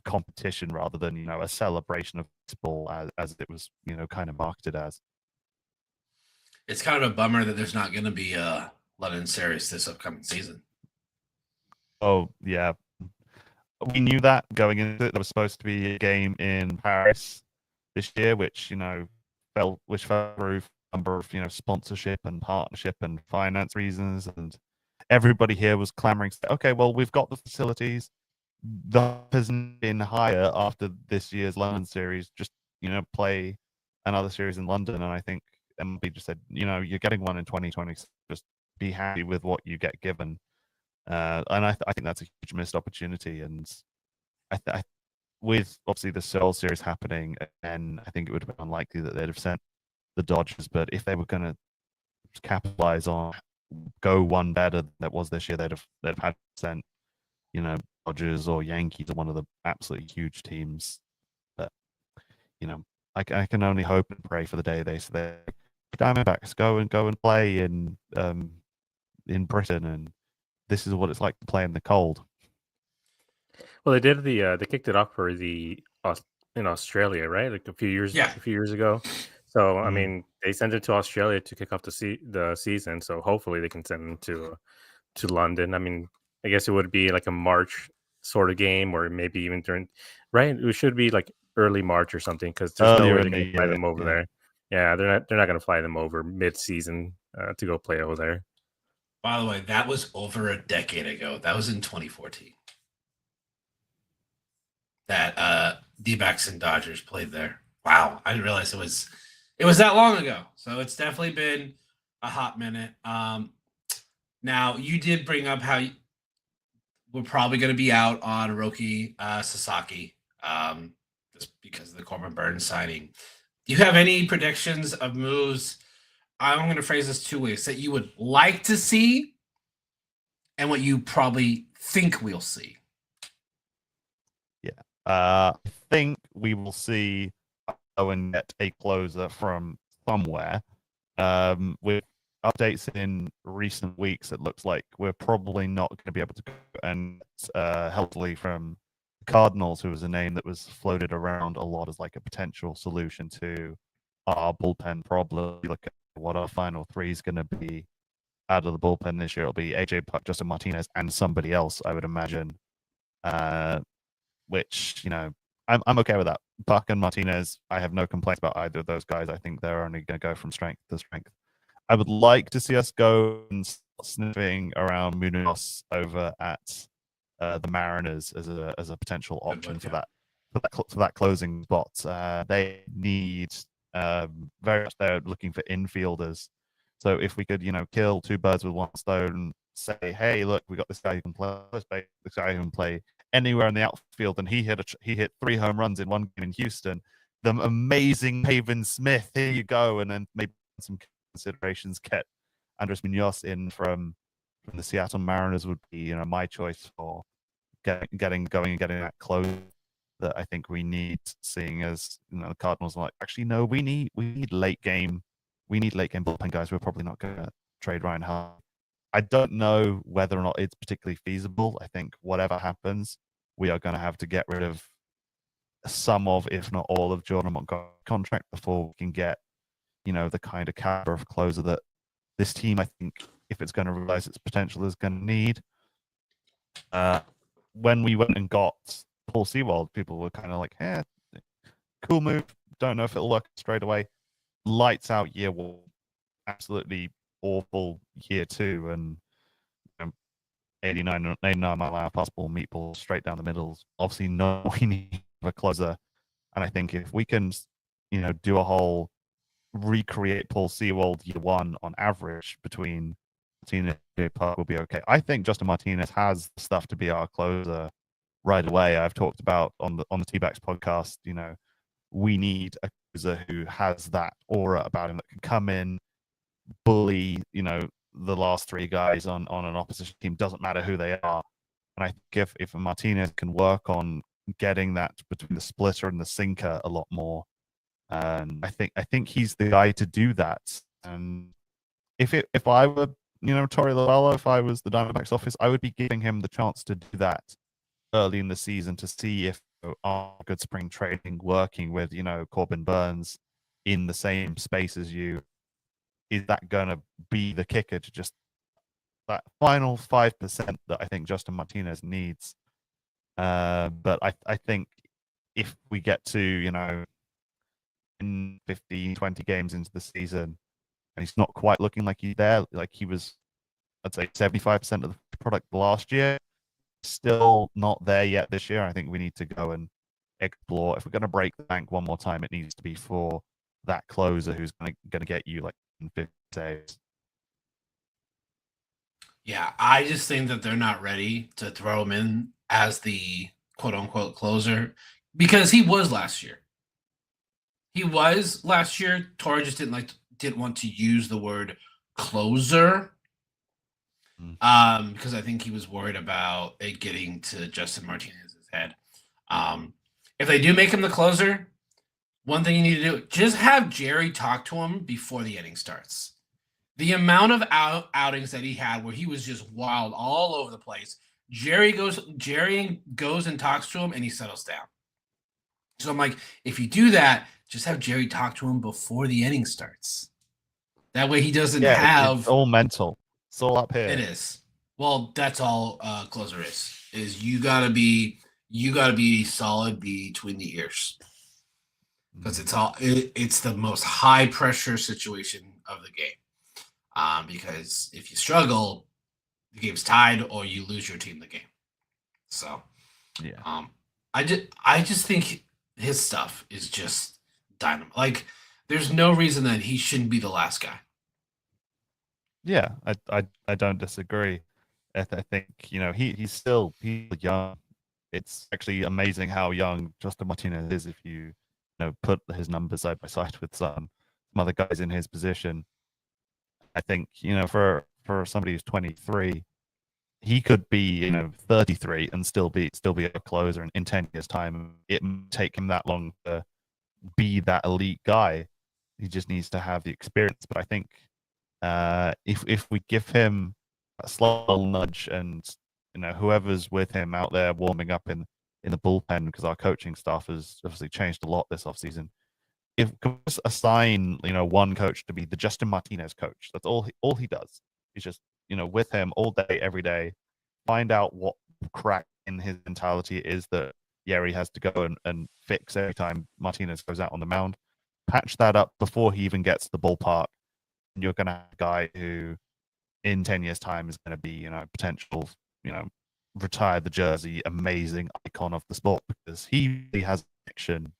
competition rather than a celebration of baseball as it was kind of marketed as. It's kind of a bummer that there's not going to be a London series this upcoming season. Oh yeah, we knew that going into it. There was supposed to be a game in Paris this year, which fell through a number of sponsorship and partnership and finance reasons, and everybody here was clamoring. Okay, well, we've got the facilities. The has been higher after this year's London series. Just play another series in London, and I think MLB just said, you're getting one in 2020. Just be happy with what you get given. And I think that's a huge missed opportunity. And with obviously the Seoul series happening, and I think it would have been unlikely that they'd have sent the Dodgers. But if they were going to capitalize on go one better than it was this year, they'd have had to send Dodgers or Yankees are one of the absolutely huge teams. But I can only hope and pray for the day they say Diamondbacks go and play in Britain, and this is what it's like to play in the cold. Well, they did they kicked it off for in Australia, right? Like a few years ago. So I mean, they sent it to Australia to kick off the season. So hopefully they can send them to London. I mean, I guess it would be like a March sort of game, or maybe even during, right? It should be like early March or something, because there's no way they're going to fly them over there. Yeah, they're not going to fly them over mid-season to go play over there. By the way, that was over a decade ago. That was in 2014. That D-backs and Dodgers played there. Wow, I didn't realize it was that long ago. So it's definitely been a hot minute. Now you did bring up how we're probably going to be out on Roki Sasaki just because of the Corbin Burns signing. Do you have any predictions of moves I'm going to phrase this two ways: that you would like to see, and what you probably think we'll see. I think we will see and get a closer from somewhere. With updates in recent weeks, it looks like we're probably not going to be able to go and healthily from the Cardinals, who was a name that was floated around a lot as like a potential solution to our bullpen problem. Look at what our final three is going to be out of the bullpen this year. It'll be AJ Puck, Justin Martinez, and somebody else, I would imagine. Which, you know, I'm okay with that. Buck and Martinez, I have no complaints about either of those guys. I think they're only going to go from strength to strength. I would like to see us go and sniffing around Munoz over at the Mariners as a potential option for that closing spot. They need very much. They're looking for infielders. So if we could, you know, kill two birds with one stone, say, hey, look, we got this guy who can play this guy who can play anywhere in the outfield, and he hit 3 home runs in one game in Houston. The amazing Pavin Smith, here you go, and then maybe some considerations get Andres Munoz in from the Seattle Mariners would be, you know, my choice for getting going and getting that close that I think we need. Seeing as, you know, the Cardinals are like, actually no, we need late game bullpen guys. We're probably not going to trade Ryan Hart. I don't know whether or not it's particularly feasible. I think whatever happens, we are going to have to get rid of some of, if not all of, Jordan Montgomery's contract before we can get, you know, the kind of caliber of closer that this team, I think, if it's going to realize its potential, is going to need. When we went and got Paul Sewald, people were kind of like, cool move. Don't know if it'll work straight away. Lights out year one. Absolutely awful year two. And 89 mile an hour fastball, meatball straight down the middle. Obviously, no, we need a closer. And I think if we can, you know, do a whole recreate Paul Sewald year one on average between Martinez and Park, will be okay. I think Justin Martinez has stuff to be our closer right away. I've talked about on the Dbacks podcast, you know, we need a closer who has that aura about him that can come in, bully, you know, the last three guys on an opposition team, doesn't matter who they are. And I think if Martinez can work on getting that between the splitter and the sinker a lot more, and I think he's the guy to do that. And if I were, you know, Torey Lovullo, if I was the Diamondbacks office, I would be giving him the chance to do that early in the season to see if our good spring training working with, you know, Corbin Burns in the same space as you, is that going to be the kicker to just that final 5% that I think Justin Martinez needs. But I think if we get to, you know, in 15, 20 games into the season, and he's not quite looking like he's there, like he was, I'd say 75% of the product last year, still not there yet this year. I think we need to go and explore. If we're going to break the bank one more time, it needs to be for that closer who's going to get you like 50 saves. Yeah, I just think that they're not ready to throw him in as the quote-unquote closer because he was last year. Torey just didn't want to use the word closer because I think he was worried about it getting to Justin Martinez's head. If they do make him the closer, one thing you need to do, just have Jerry talk to him before the inning starts. The amount of outings that he had where he was just wild all over the place, Jerry goes and talks to him and he settles down. So I'm like, if you do that, just have Jerry talk to him before the inning starts. That way he doesn't have... It's all mental. It's all up here. It is. Well, that's all closer is you gotta be solid between the ears. Because it's the most high pressure situation of the game. Because if you struggle, the game's tied or you lose your team the game. So yeah. I just think his stuff is just dynamite. Like there's no reason that he shouldn't be the last guy. Yeah, I don't disagree. I think, you know, he's young. It's actually amazing how young Justin Martinez is if you know put his numbers side by side with some other guys in his position. I think, for somebody who's 23, he could be, 33 and still be a closer in 10 years' time. It might take him that long to be that elite guy. He just needs to have the experience. But I think if we give him a slight little nudge, and whoever's with him out there warming up in the bullpen, because our coaching staff has obviously changed a lot this offseason. If we just assign one coach to be the Justin Martinez coach, that's all he does. He's just with him all day every day, find out what crack in his mentality is that Yeri has to go and fix every time Martinez goes out on the mound. Patch that up before he even gets to the ballpark, and you're going to have a guy who in 10 years' time is going to be potential retire the jersey amazing icon of the sport, because he really has a connection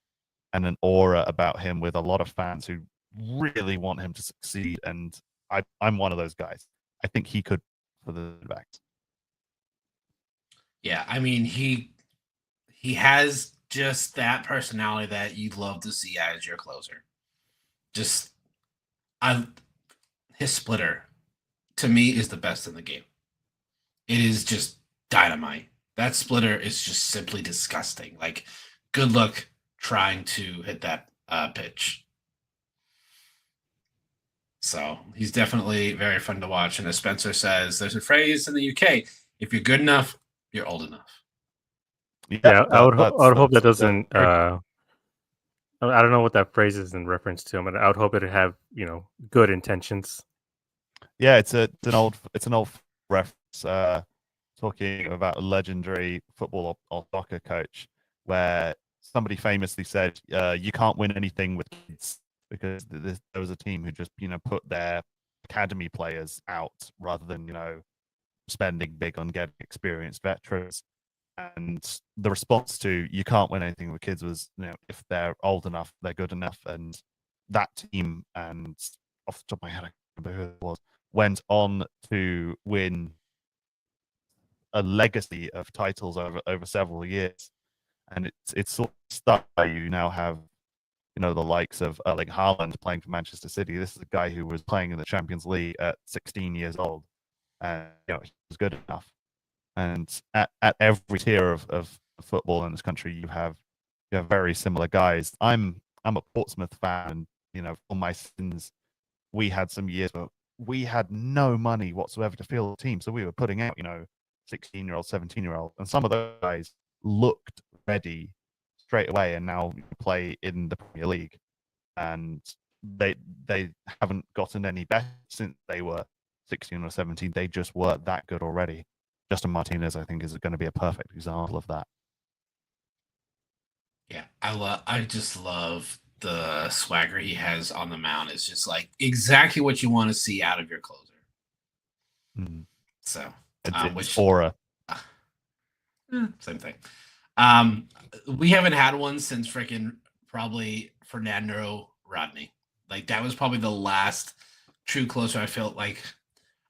and an aura about him with a lot of fans who really want him to succeed. And I'm one of those guys. I think he could for the Diamondbacks. Yeah, I mean, he has just that personality that you'd love to see as your closer. Just his splitter to me is the best in the game. It is just dynamite. That splitter is just simply disgusting. Like, good luck trying to hit that pitch. So he's definitely very fun to watch. And as Spencer says, there's a phrase in the UK: if you're good enough, you're old enough. Yeah, I would hope that doesn't. I don't know what that phrase is in reference to, but I would hope it'd have good intentions. Yeah, it's an old reference. Talking about a legendary football or soccer coach, where somebody famously said, "You can't win anything with kids," because there was a team who just put their academy players out rather than spending big on getting experienced veterans. And the response to "you can't win anything with kids" was, if they're old enough, they're good enough. And that team, and off the top of my head, I can't remember who it was, went on to win a legacy of titles over several years. And it's sort of stuck. You now have the likes of like Haaland playing for Manchester City. This is a guy who was playing in the Champions League at 16 years old, and he was good enough. And at every tier of football in this country, you have very similar guys. I'm a Portsmouth fan, and for my sins, we had some years where we had no money whatsoever to field the team, so we were putting out 16-year-old, 17-year-old, and some of those guys looked ready straight away, and now play in the Premier League, and they haven't gotten any better since they were 16 or 17. They just were that good already. Justin Martinez, I think, is going to be a perfect example of that. Yeah, I just love the swagger he has on the mound. It's just like exactly what you want to see out of your closer. So it's aura. Same thing. We haven't had one since freaking probably Fernando Rodney. Like, that was probably the last true closer I felt like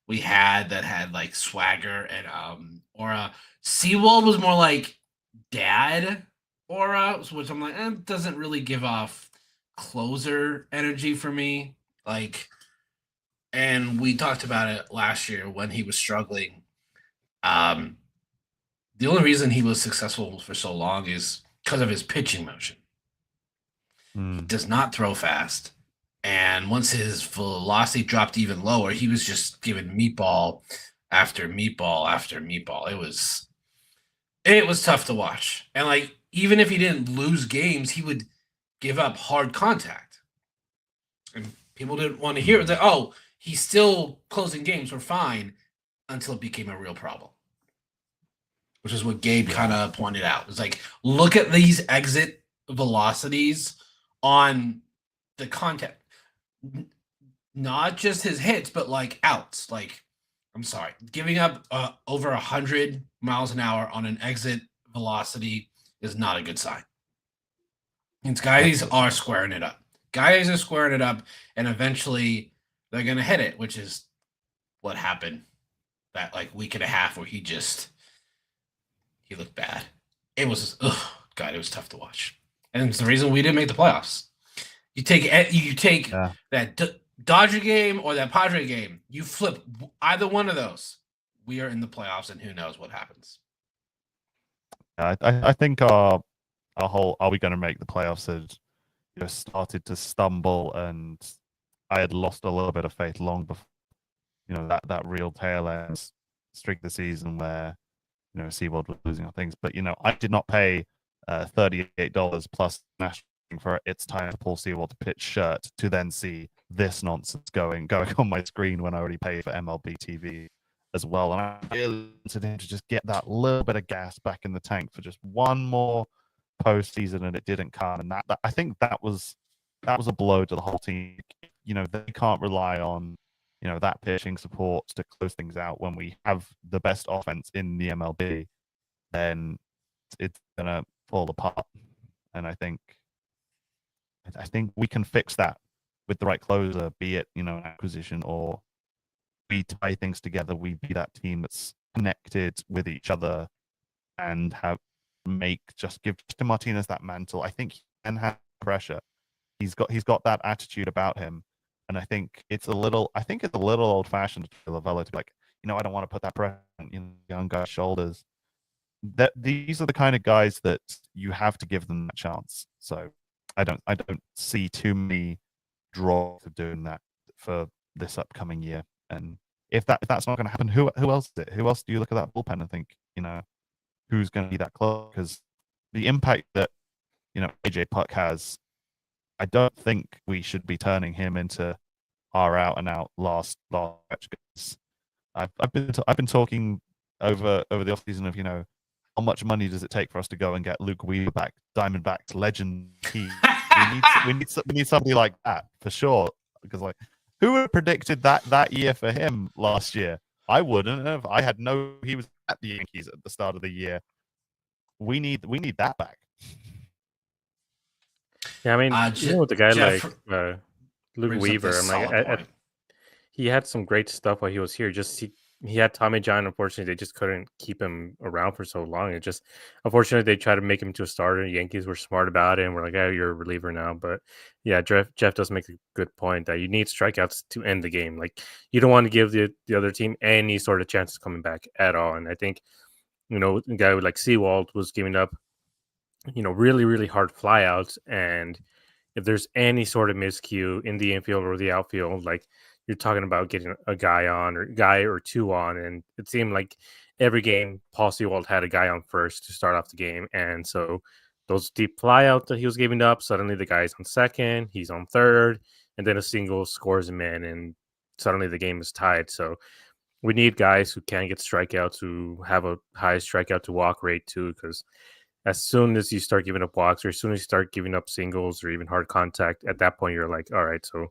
we had that had like swagger and aura. Seawald was more like dad aura, which I'm like, doesn't really give off closer energy for me. Like, and we talked about it last year when he was struggling. The only reason he was successful for so long is because of his pitching motion. He does not throw fast. And once his velocity dropped even lower, he was just giving meatball after meatball after meatball. It was tough to watch. And like, even if he didn't lose games, he would give up hard contact. And people didn't want to hear it. Like, oh, he's still closing games. We're fine, until it became a real problem. Which is what Gabe kind of pointed out. It's like, look at these exit velocities on the contact. Not just his hits, but like outs. Like, I'm sorry, giving up over 100 miles an hour on an exit velocity is not a good sign. Means guys are squaring it up. Guys are squaring it up, and eventually they're going to hit it, which is what happened that like week and a half where he looked bad. It was, God, it was tough to watch. And it's the reason we didn't make the playoffs. You take that Dodger game or that Padre game, you flip either one of those, we are in the playoffs, and who knows what happens. I think our whole "are we going to make the playoffs" had started to stumble, and I had lost a little bit of faith long before that real tail end streak of the season where SeaWorld was losing on things. But I did not pay $38 plus national for "It's Time to Pull SeaWorld to Pitch" shirt to then see this nonsense going on my screen when I already paid for MLB TV as well. And I really wanted him to just get that little bit of gas back in the tank for just one more postseason, and it didn't come. And that I think that was a blow to the whole team. They can't rely on that pitching support to close things out when we have the best offense in the MLB. Then it's gonna fall apart. And I think we can fix that with the right closer, be it an acquisition, or we tie things together. We be that team that's connected with each other and give Justin Martinez that mantle. I think he can have pressure. He's got that attitude about him, and I think it's a little old fashioned to Lavella to be like, I don't want to put that pressure on young guys' shoulders. That these are the kind of guys that you have to give them that chance. So I don't see too many draws of doing that for this upcoming year. And if that's not going to happen, who else is it? Who else do you look at that bullpen and think, who's going to be that close? Because the impact that AJ Puck has, I don't think we should be turning him into our out and out last stretch. I've been talking over the offseason of how much money does it take for us to go and get Luke Weaver back, Diamondbacks legend? We need somebody like that for sure. Because who would have predicted that year for him last year? I wouldn't have. I had he was at the Yankees at the start of the year. We need that back. Yeah, I mean, even with a guy Jeff like Luke Weaver, I'm like, he had some great stuff while he was here. He had Tommy John. Unfortunately, they just couldn't keep him around for so long. Unfortunately, they tried to make him to a starter. The Yankees were smart about it, and we're like, "Oh, you're a reliever now." But yeah, Jeff does make a good point that you need strikeouts to end the game. Like, you don't want to give the other team any sort of chance of coming back at all. And I think a guy like SeaWorld was giving up really, really hard flyouts. And if there's any sort of miscue in the infield or the outfield, like, you're talking about getting a guy or two on. And it seemed like every game, Paul Sewald had a guy on first to start off the game. And so those deep flyouts that he was giving up, suddenly the guy's on second, he's on third, and then a single scores him in, and suddenly the game is tied. So we need guys who can get strikeouts, who have a high strikeout to walk rate too, because as soon as you start giving up walks, or as soon as you start giving up singles or even hard contact, at that point you're like, all right, so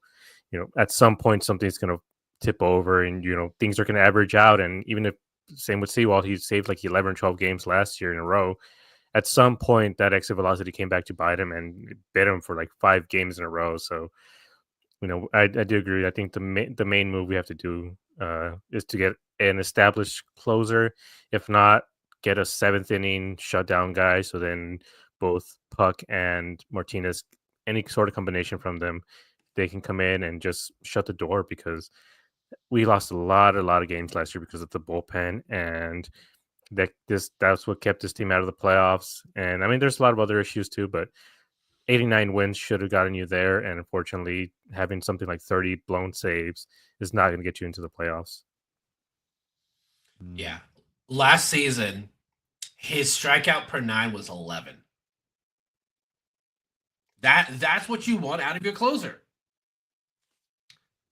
at some point something's going to tip over, and things are going to average out. And even if, same with Sewald, he saved like 11 12 games last year in a row, at some point that exit velocity came back to bite him and bit him for like 5 games in a row. So I do agree. I think the main move we have to do is to get an established closer. If not, get a 7th inning shutdown guy, so then both Puck and Martinez, any sort of combination from them, they can come in and just shut the door, because we lost a lot of games last year because of the bullpen, and that's what kept this team out of the playoffs. And I mean, there's a lot of other issues too, but 89 wins should have gotten you there, and unfortunately, having something like 30 blown saves is not going to get you into the playoffs. Yeah. Last season, his strikeout per 9 was 11. That's what you want out of your closer.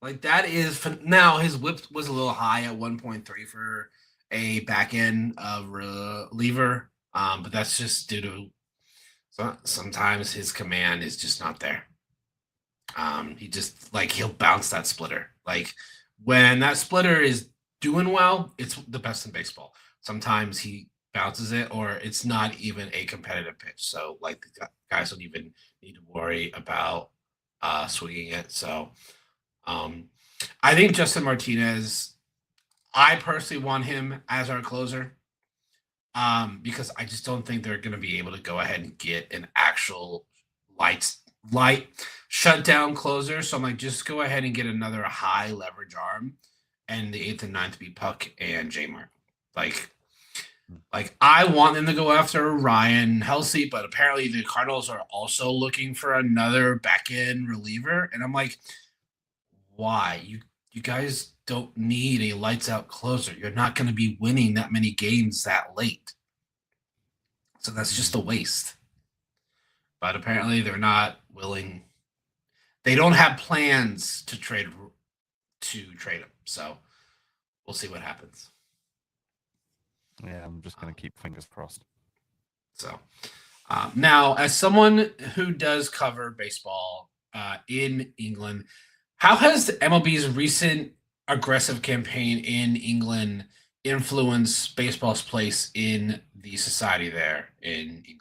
Like, that is now his whip was a little high at 1.3 for a back end reliever, but that's just due to sometimes his command is just not there. He just he'll bounce that splitter. Like, when that splitter is doing well, it's the best in baseball. Sometimes he bounces it, or it's not even a competitive pitch. So the guys don't even need to worry about swinging it. So I think Justin Martinez, I personally want him as our closer, because I just don't think they're going to be able to go ahead and get an actual lights light shutdown closer. So I'm like, just go ahead and get another high leverage arm, and the 8th and 9th be Puck and J Mark. Like I want them to go after Ryan Helsey, but apparently the Cardinals are also looking for another back end reliever, and I'm like, why? You guys don't need a lights out closer. You're not going to be winning that many games that late, so that's just a waste. But apparently they're not willing. They don't have plans to trade him. So we'll see what happens. Yeah, I'm just going to keep fingers crossed. So now, as someone who does cover baseball in England, how has MLB's recent aggressive campaign in England influenced baseball's place in the society there in England?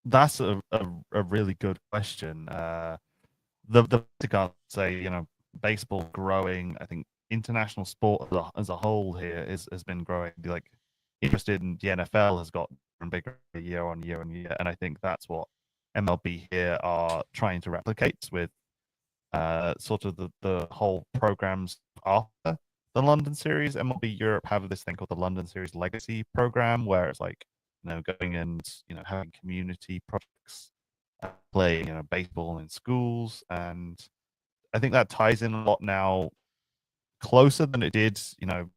That's a really good question. The can't say, baseball growing. I think international sport as a whole here has been growing. Like, interested in the NFL has got bigger year on year on year, and I think that's what MLB here are trying to replicate with sort of the whole programs after the London series. MLB Europe have this thing called the London Series Legacy program, where it's like, going and having community projects, playing baseball in schools, and I think that ties in a lot now, closer than it did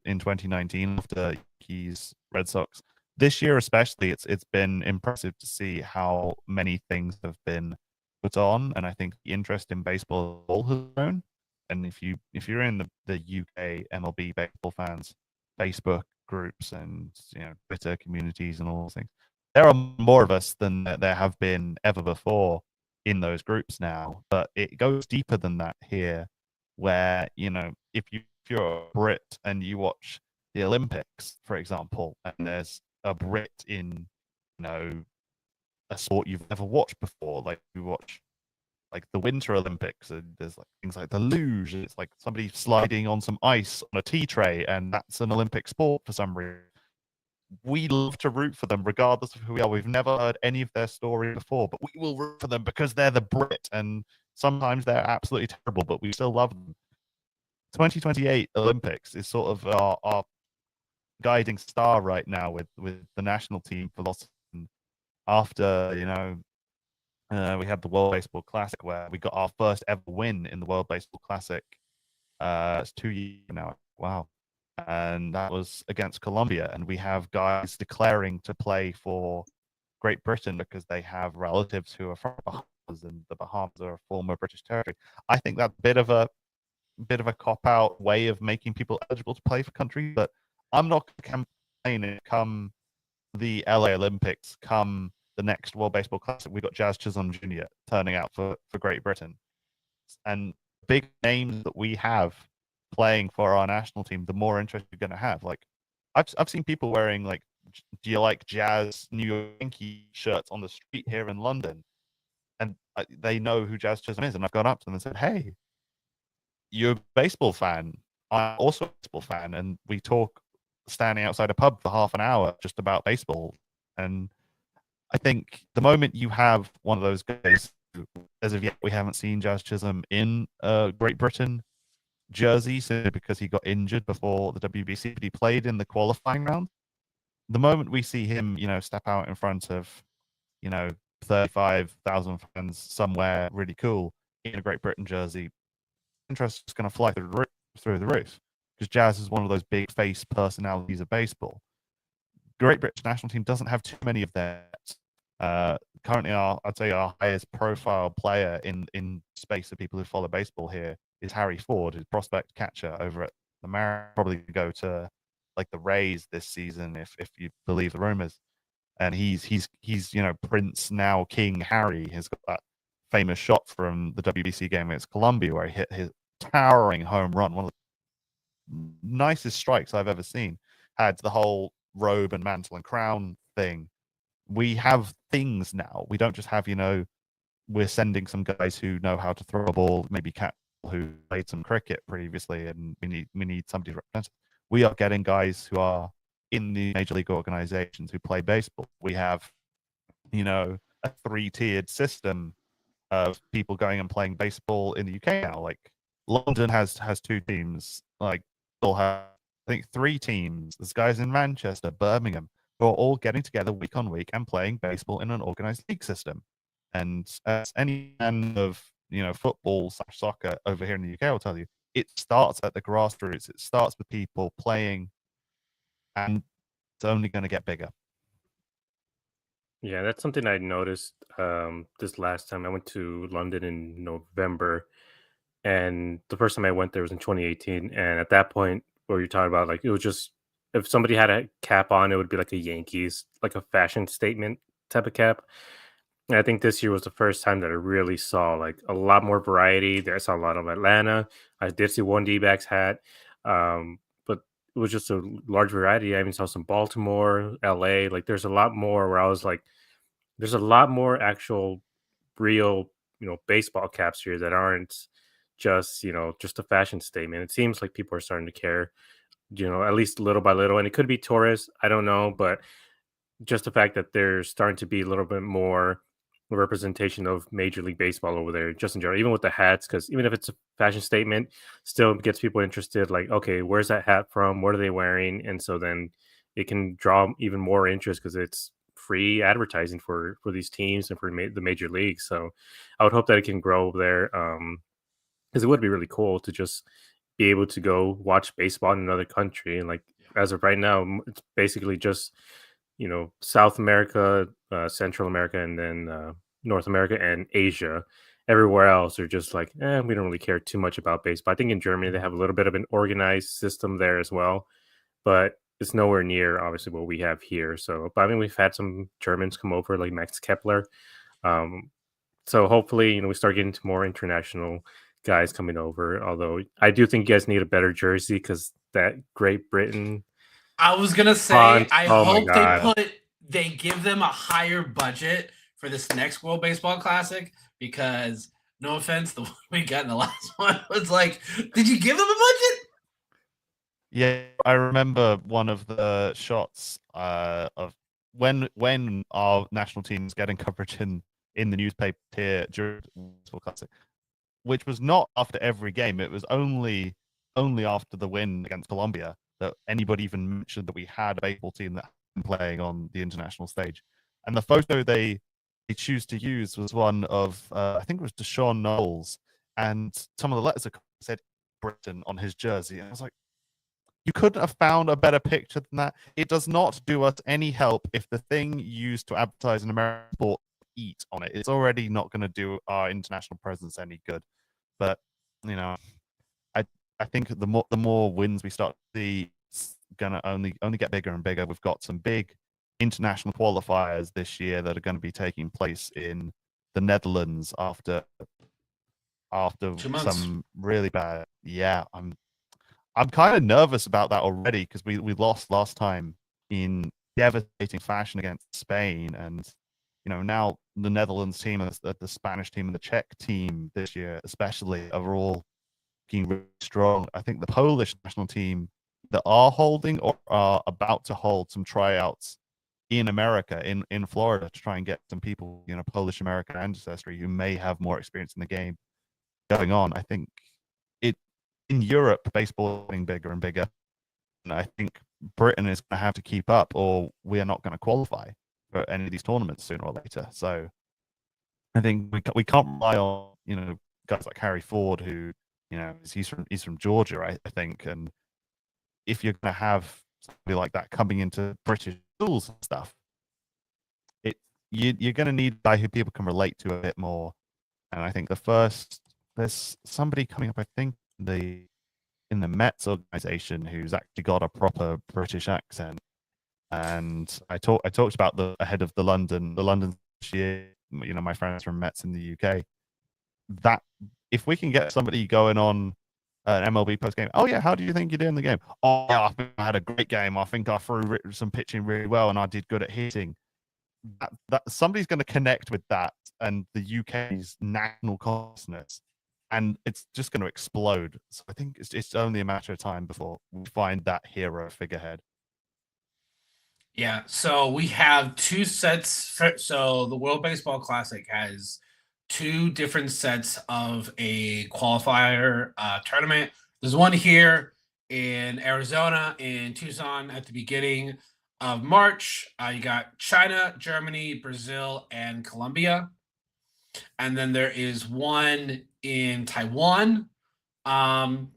in 2019 after Yankees Red Sox. This year especially, it's been impressive to see how many things have been put on, and I think the interest in baseball all has grown. And if you're in the UK MLB baseball fans Facebook groups and Twitter communities and all those things, there are more of us than there have been ever before in those groups now. But it goes deeper than that here, where if you're a Brit and you watch the Olympics, for example, and there's a Brit in a sport you've never watched before, like you watch like the Winter Olympics, and there's like things like the luge, and it's like somebody sliding on some ice on a tea tray, and that's an Olympic sport for some reason. We love to root for them regardless of who we are. We've never heard any of their story before, but we will root for them because they're the Brit, and sometimes they're absolutely terrible, but we still love them. 2028 Olympics is sort of our guiding star right now with the national team philosophy. After we had the World Baseball Classic, where we got our first ever win in the World Baseball Classic. It's 2 years now. Wow. And that was against Colombia. And we have guys declaring to play for Great Britain because they have relatives who are from the Bahamas, and the Bahamas are a former British territory. I think that's a bit of a cop-out way of making people eligible to play for country, but I'm not going to campaign it come the LA Olympics, come the next World Baseball Classic. We got Jazz Chisholm Jr. turning out for Great Britain, and big names that we have playing for our national team, the more interest you're going to have. Like, I've seen people wearing like, do you like Jazz New York Yankee shirts on the street here in London, and they know who Jazz Chisholm is, and I've gone up to them and said, hey, you're a baseball fan. I'm also a baseball fan, and we talk standing outside a pub for half an hour just about baseball. And I think the moment you have one of those guys, as of yet we haven't seen Jazz Chisholm in Great Britain jersey, simply because he got injured before the WBC, but he played in the qualifying round. The moment we see him, step out in front of, 35,000 fans somewhere really cool in a Great Britain jersey, interest is going to fly through the roof, because Jazz is one of those big face personalities of baseball. Great British national team doesn't have too many of that. Currently, I'd say our highest profile player in space of people who follow baseball here is Harry Ford, his prospect catcher over at the Mariners. Probably go to like the Rays this season if you believe the rumors. And he's Prince, now King Harry, has got that famous shot from the WBC game against Colombia where he hit his towering home run, one of the nicest strikes I've ever seen. Had the whole robe and mantle and crown thing. We have things now. We don't just have, we're sending some guys who know how to throw a ball, maybe cat who played some cricket previously, and we need somebody to represent us. We are getting guys who are in the major league organizations who play baseball. We have, a 3-tiered system of people going and playing baseball in the UK now. Like London has 2 teams. Like they'll have, I think, 3 teams. There's guys in Manchester, Birmingham, who are all getting together week on week and playing baseball in an organized league system. And as any fan of football/soccer over here in the UK will tell you, it starts at the grassroots. It starts with people playing, and it's only going to get bigger. Yeah, that's something I noticed this last time. I went to London in November, and the first time I went there was in 2018. And at that point, what you're talking about, like it was just if somebody had a cap on, it would be like a Yankees, like a fashion statement type of cap. And I think this year was the first time that I really saw like a lot more variety. I saw a lot of Atlanta. I did see one D-backs hat, but it was just a large variety. I even saw some Baltimore, LA. Like there's a lot more where I was like, there's a lot more actual real, baseball caps here that aren't just, just a fashion statement. It seems like people are starting to care, at least little by little. And it could be tourists, I don't know, but just the fact that there's starting to be a little bit more representation of Major League Baseball over there, just in general, even with the hats, because even if it's a fashion statement, still gets people interested. Like, okay, where's that hat from? What are they wearing? And so then it can draw even more interest because it's free advertising for these teams and for the major leagues. So I would hope that it can grow over there, because it would be really cool to just be able to go watch baseball in another country. And like as of right now, it's basically just South America, Central America, and then North America and Asia. Everywhere else are just like, we don't really care too much about baseball. I think in Germany they have a little bit of an organized system there as well, but it's nowhere near obviously what we have here. So, but I mean, we've had some Germans come over, like Max Kepler. So hopefully, we start getting to more international guys coming over. Although I do think you guys need a better jersey because that Great Britain I was gonna say, font, I oh my hope god. they give them a higher budget for this next World Baseball Classic because no offense, the one we got in the last one was like, did you give them a budget? Yeah, I remember one of the shots of when our national team was getting coverage in the newspaper here during the World Classic, which was not after every game. It was only after the win against Colombia that anybody even mentioned that we had a baseball team that had been playing on the international stage. And the photo they choose to use was one of I think it was Deshaun Knowles, and some of the letters said Britain on his jersey. And I was like, you couldn't have found a better picture than that. It does not do us any help if the thing used to advertise an American sport eat on it. It's already not going to do our international presence any good. But I think the more wins we start to see, it's gonna only get bigger and bigger. We've got some big international qualifiers this year that are going to be taking place in the Netherlands after 2 months. some really bad. Yeah, I'm kind of nervous about that already because we lost last time in devastating fashion against Spain, and now the Netherlands team, the Spanish team, and the Czech team this year especially are all looking really strong. I think the Polish national team that are holding or are about to hold some tryouts in America, in Florida, to try and get some people, Polish American ancestry who may have more experience in the game going on. I think in Europe, baseball is getting bigger and bigger. And I think Britain is going to have to keep up, or we are not going to qualify for any of these tournaments sooner or later. So I think we can't rely on guys like Harry Ford, who he's from Georgia, I think. And if you're going to have somebody like that coming into British schools and stuff, you're going to need a guy who people can relate to a bit more. And I think there's somebody coming up, I think, in the Mets organization who's actually got a proper British accent. And I talked about the ahead of the London this year, my friends from Mets in the UK, that if we can get somebody going on an MLB post game, oh yeah, how do you think you did in the game? Oh yeah, I think I had a great game. I think I threw some pitching really well and I did good at hitting. That somebody's going to connect with that and the UK's national consciousness, and it's just going to explode. So I think it's only a matter of time before we find that hero figurehead. Yeah, so we have two sets. So the World Baseball Classic has two different sets of a qualifier tournament. There's one here in Arizona, in Tucson at the beginning of March. You got China, Germany, Brazil, and Colombia. And then there is one in Taiwan um,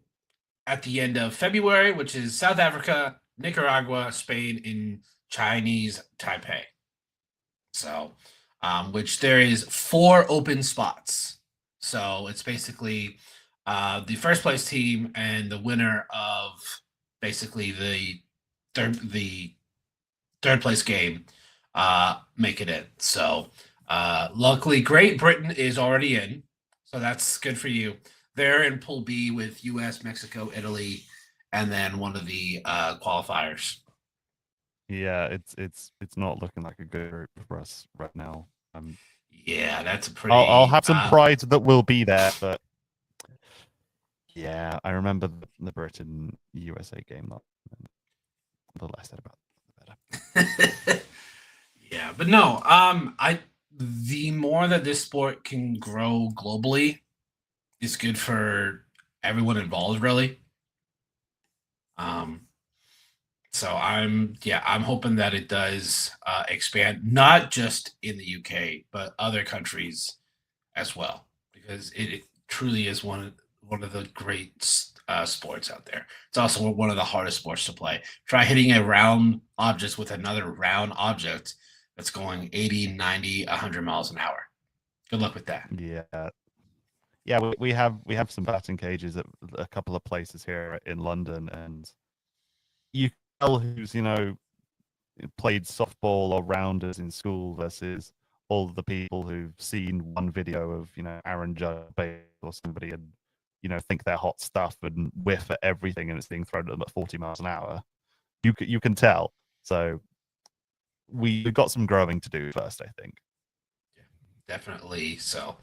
at the end of February, which is South Africa, Nicaragua, Spain, and Chinese Taipei. So, which there is 4 open spots. So it's basically the first place team and the winner of basically the third place game make it in. So luckily, Great Britain is already in, so that's good for you. They're in Pool B with U.S., Mexico, Italy, and then one of the qualifiers. Yeah, it's not looking like a good group for us right now. Yeah, that's a pretty. I'll have some pride that we'll be there, but yeah, I remember the Britain USA game. The less said about it, the better. Yeah, but no, the more that this sport can grow globally is good for everyone involved, really. So I'm hoping that it does expand not just in the UK but other countries as well, because it truly is one of the great sports out there. It's also one of the hardest sports to play. Try hitting a round object with another round object that's going 80, 90, 100 miles an hour. Good luck with that. Yeah, we have some batting cages at a couple of places here in London, and you can tell who's played softball or rounders in school versus all of the people who've seen one video of Aaron Judge or somebody and think they're hot stuff and whiff at everything and it's being thrown at them at 40 miles an hour. You can tell. So we've got some growing to do first, I think. Yeah, definitely. So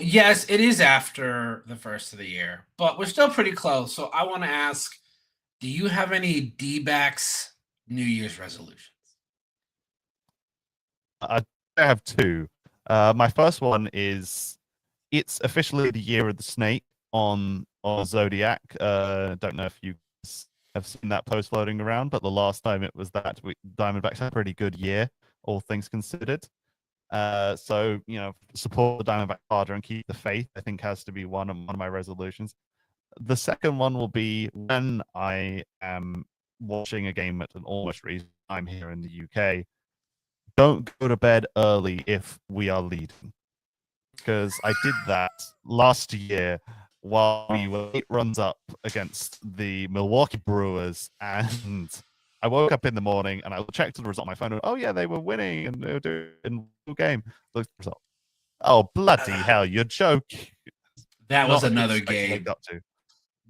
yes, it is after the first of the year, but we're still pretty close. So I want to ask, do you have any D-backs New Year's resolutions? I have two. My first one is it's officially the year of the snake on Zodiac. Don't know if you have seen that post floating around, but the last time it was that Diamondbacks had a pretty good year, all things considered. So support the Diamondbacks harder and keep the faith, I think, has to be one of my resolutions. The second one will be when I am watching a game at an almost reasonable time here in the UK. Don't go to bed early if we are leading, because I did that last year while we were 8 runs up against the Milwaukee Brewers, and I woke up in the morning and I checked the result on my phone. And, oh yeah, they were winning and they were doing a game. Look at the result. Oh bloody hell! You're joking. That was another game up to.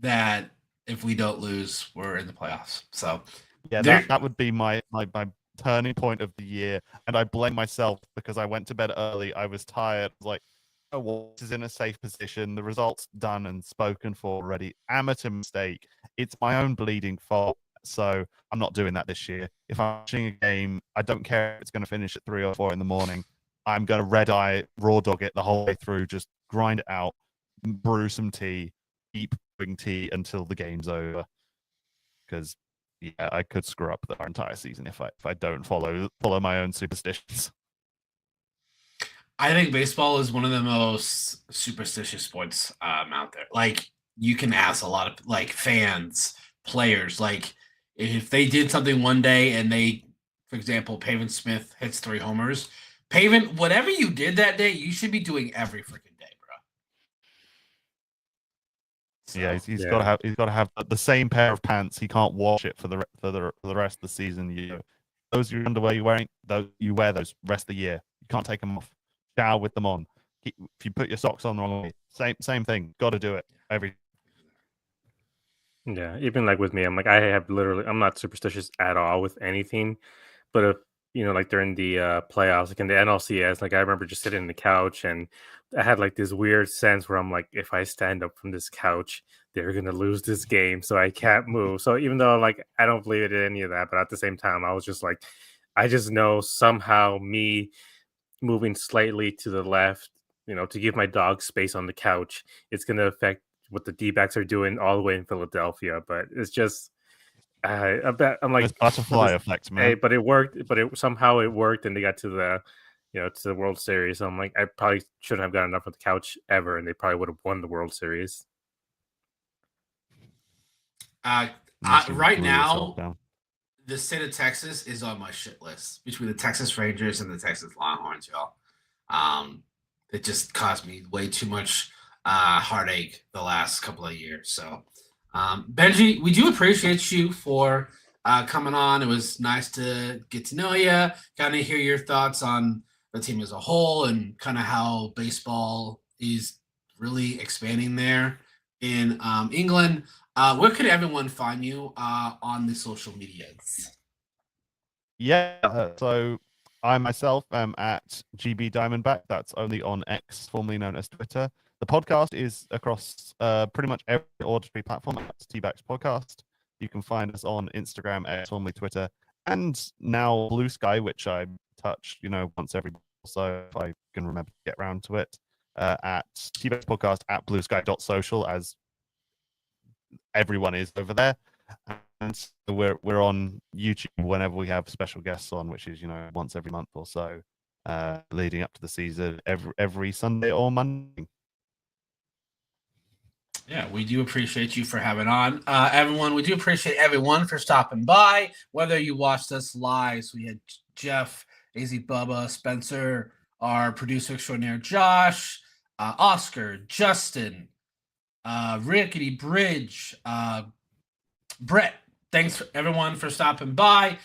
that if we don't lose, we're in the playoffs. So yeah, that would be my turning point of the year, and I blame myself because I went to bed early. I was tired. Like, oh, is in a safe position. The result's done and spoken for already. Amateur mistake. It's my own bleeding fault. So I'm not doing that this year. If I'm watching a game, I don't care if it's going to finish at 3 or 4 in the morning. I'm going to red eye, raw dog it the whole way through. Just grind it out, brew some tea, keep brewing tea until the game's over. Because yeah, I could screw up the entire season if I don't follow my own superstitions. I think baseball is one of the most superstitious sports out there. Like, you can ask a lot of fans, players, like if they did something one day and they, for example, Pavin Smith hits 3 homers. Pavin, whatever you did that day, you should be doing every freaking day, bro. So, yeah, he's got to have the same pair of pants. He can't wash it for the rest of the season. Those are your underwear you're wearing. You wear those rest of the year. You can't take them off. Shower with them on. If you put your socks on the wrong way, same thing. Got to do it every. Yeah, even like with me, I'm not superstitious at all with anything. But if like during the playoffs, like in the NLCS, like I remember just sitting on the couch and I had like this weird sense where I'm like, if I stand up from this couch, they're gonna lose this game, so I can't move. So even though like I don't believe in any of that, but at the same time, I was just like, I just know somehow me moving slightly to the left, to give my dog space on the couch, it's gonna affect what the D-backs are doing all the way in Philadelphia. But it's just, I bet I'm like It's butterfly effect, man. hey, but it worked. But somehow it worked, and they got to the to the World Series. So I'm like, I probably shouldn't have gotten enough of the couch ever, and they probably would have won the World Series. Right now, the state of Texas is on my shit list between the Texas Rangers and the Texas Longhorns, y'all. It just caused me way too much heartache the last couple of years. So, Benji, we do appreciate you for coming on. It was nice to get to know you, kind of hear your thoughts on the team as a whole and kind of how baseball is really expanding there in England. Where could everyone find you on the social medias? Yeah, so I myself am at GB Diamondback. That's only on X, formerly known as Twitter. The podcast is across pretty much every auditory platform. That's Dbacks Podcast. You can find us on Instagram, X, formerly Twitter, and now Blue Sky, which I touch, once every so if I can remember to get around to it. At Dbacks Podcast at bluesky.social, as everyone is over there. And so we're on YouTube whenever we have special guests on, which is once every month or so, leading up to the season, every Sunday or Monday. Yeah, we do appreciate you for having on. Everyone, we do appreciate everyone for stopping by, whether you watched us live. So we had Jeff, AZ Bubba, Spencer, our producer extraordinaire, Josh, Oscar, Justin, Rickety Bridge, Brett. Thanks everyone for stopping by.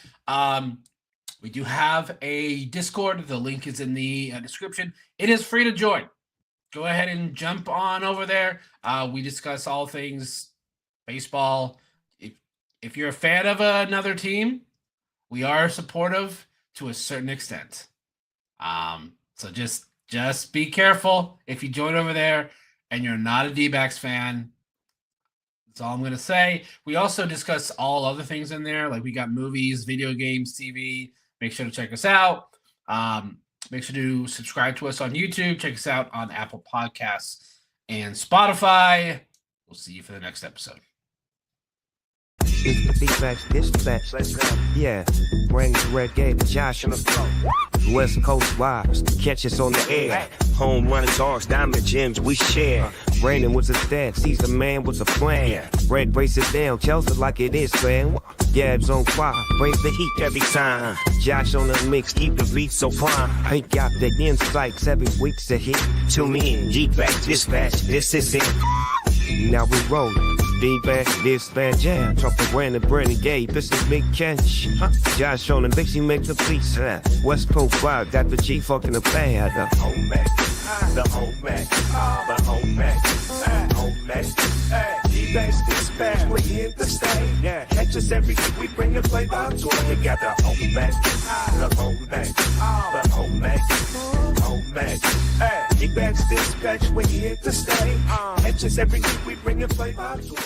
We do have a Discord. The link is in the description. It is free to join. Go ahead and jump on over there. We discuss all things baseball. If you're a fan of another team, we are supportive to a certain extent. So just be careful if you join over there and you're not a D-backs fan. That's all I'm going to say. We also discuss all other things in there. Like we got movies, video games, TV. Make sure to check us out. Make sure to subscribe to us on YouTube. Check us out on Apple Podcasts and Spotify. We'll see you for the next episode. It's the Dbacks Dispatch. Yeah, bring the red game, Josh on the floor. West Coast vibes, catch us on the air. Home run dogs, diamond gems we share. Brandon was a dad, Caesar man was a plan. Red race it down, tells it like it is, man. Gabs on fire, brings the heat every time. Josh on the mix, keep the beat so prime. I got the insights every week's a hit. Tune in, Dbacks Dispatch, this is it. Now we rollin'. Dbacks Dispatch, yeah. Talk to Brandon, Brandon Gay, this is Big Catch. Josh on the mix, he makes the beats. West Coast vibe, got the G fucking the bad. The home Mac, the home Mac, the home Mac, home Mac. Dbacks Dispatch, we here to stay. Yeah, catch us every week, we bring the flavor to it. We got the home Mac, the home Mac, the home Mac, home Mac. Dbacks Dispatch, we here to stay. Catch us every week, we bring the flavor to it.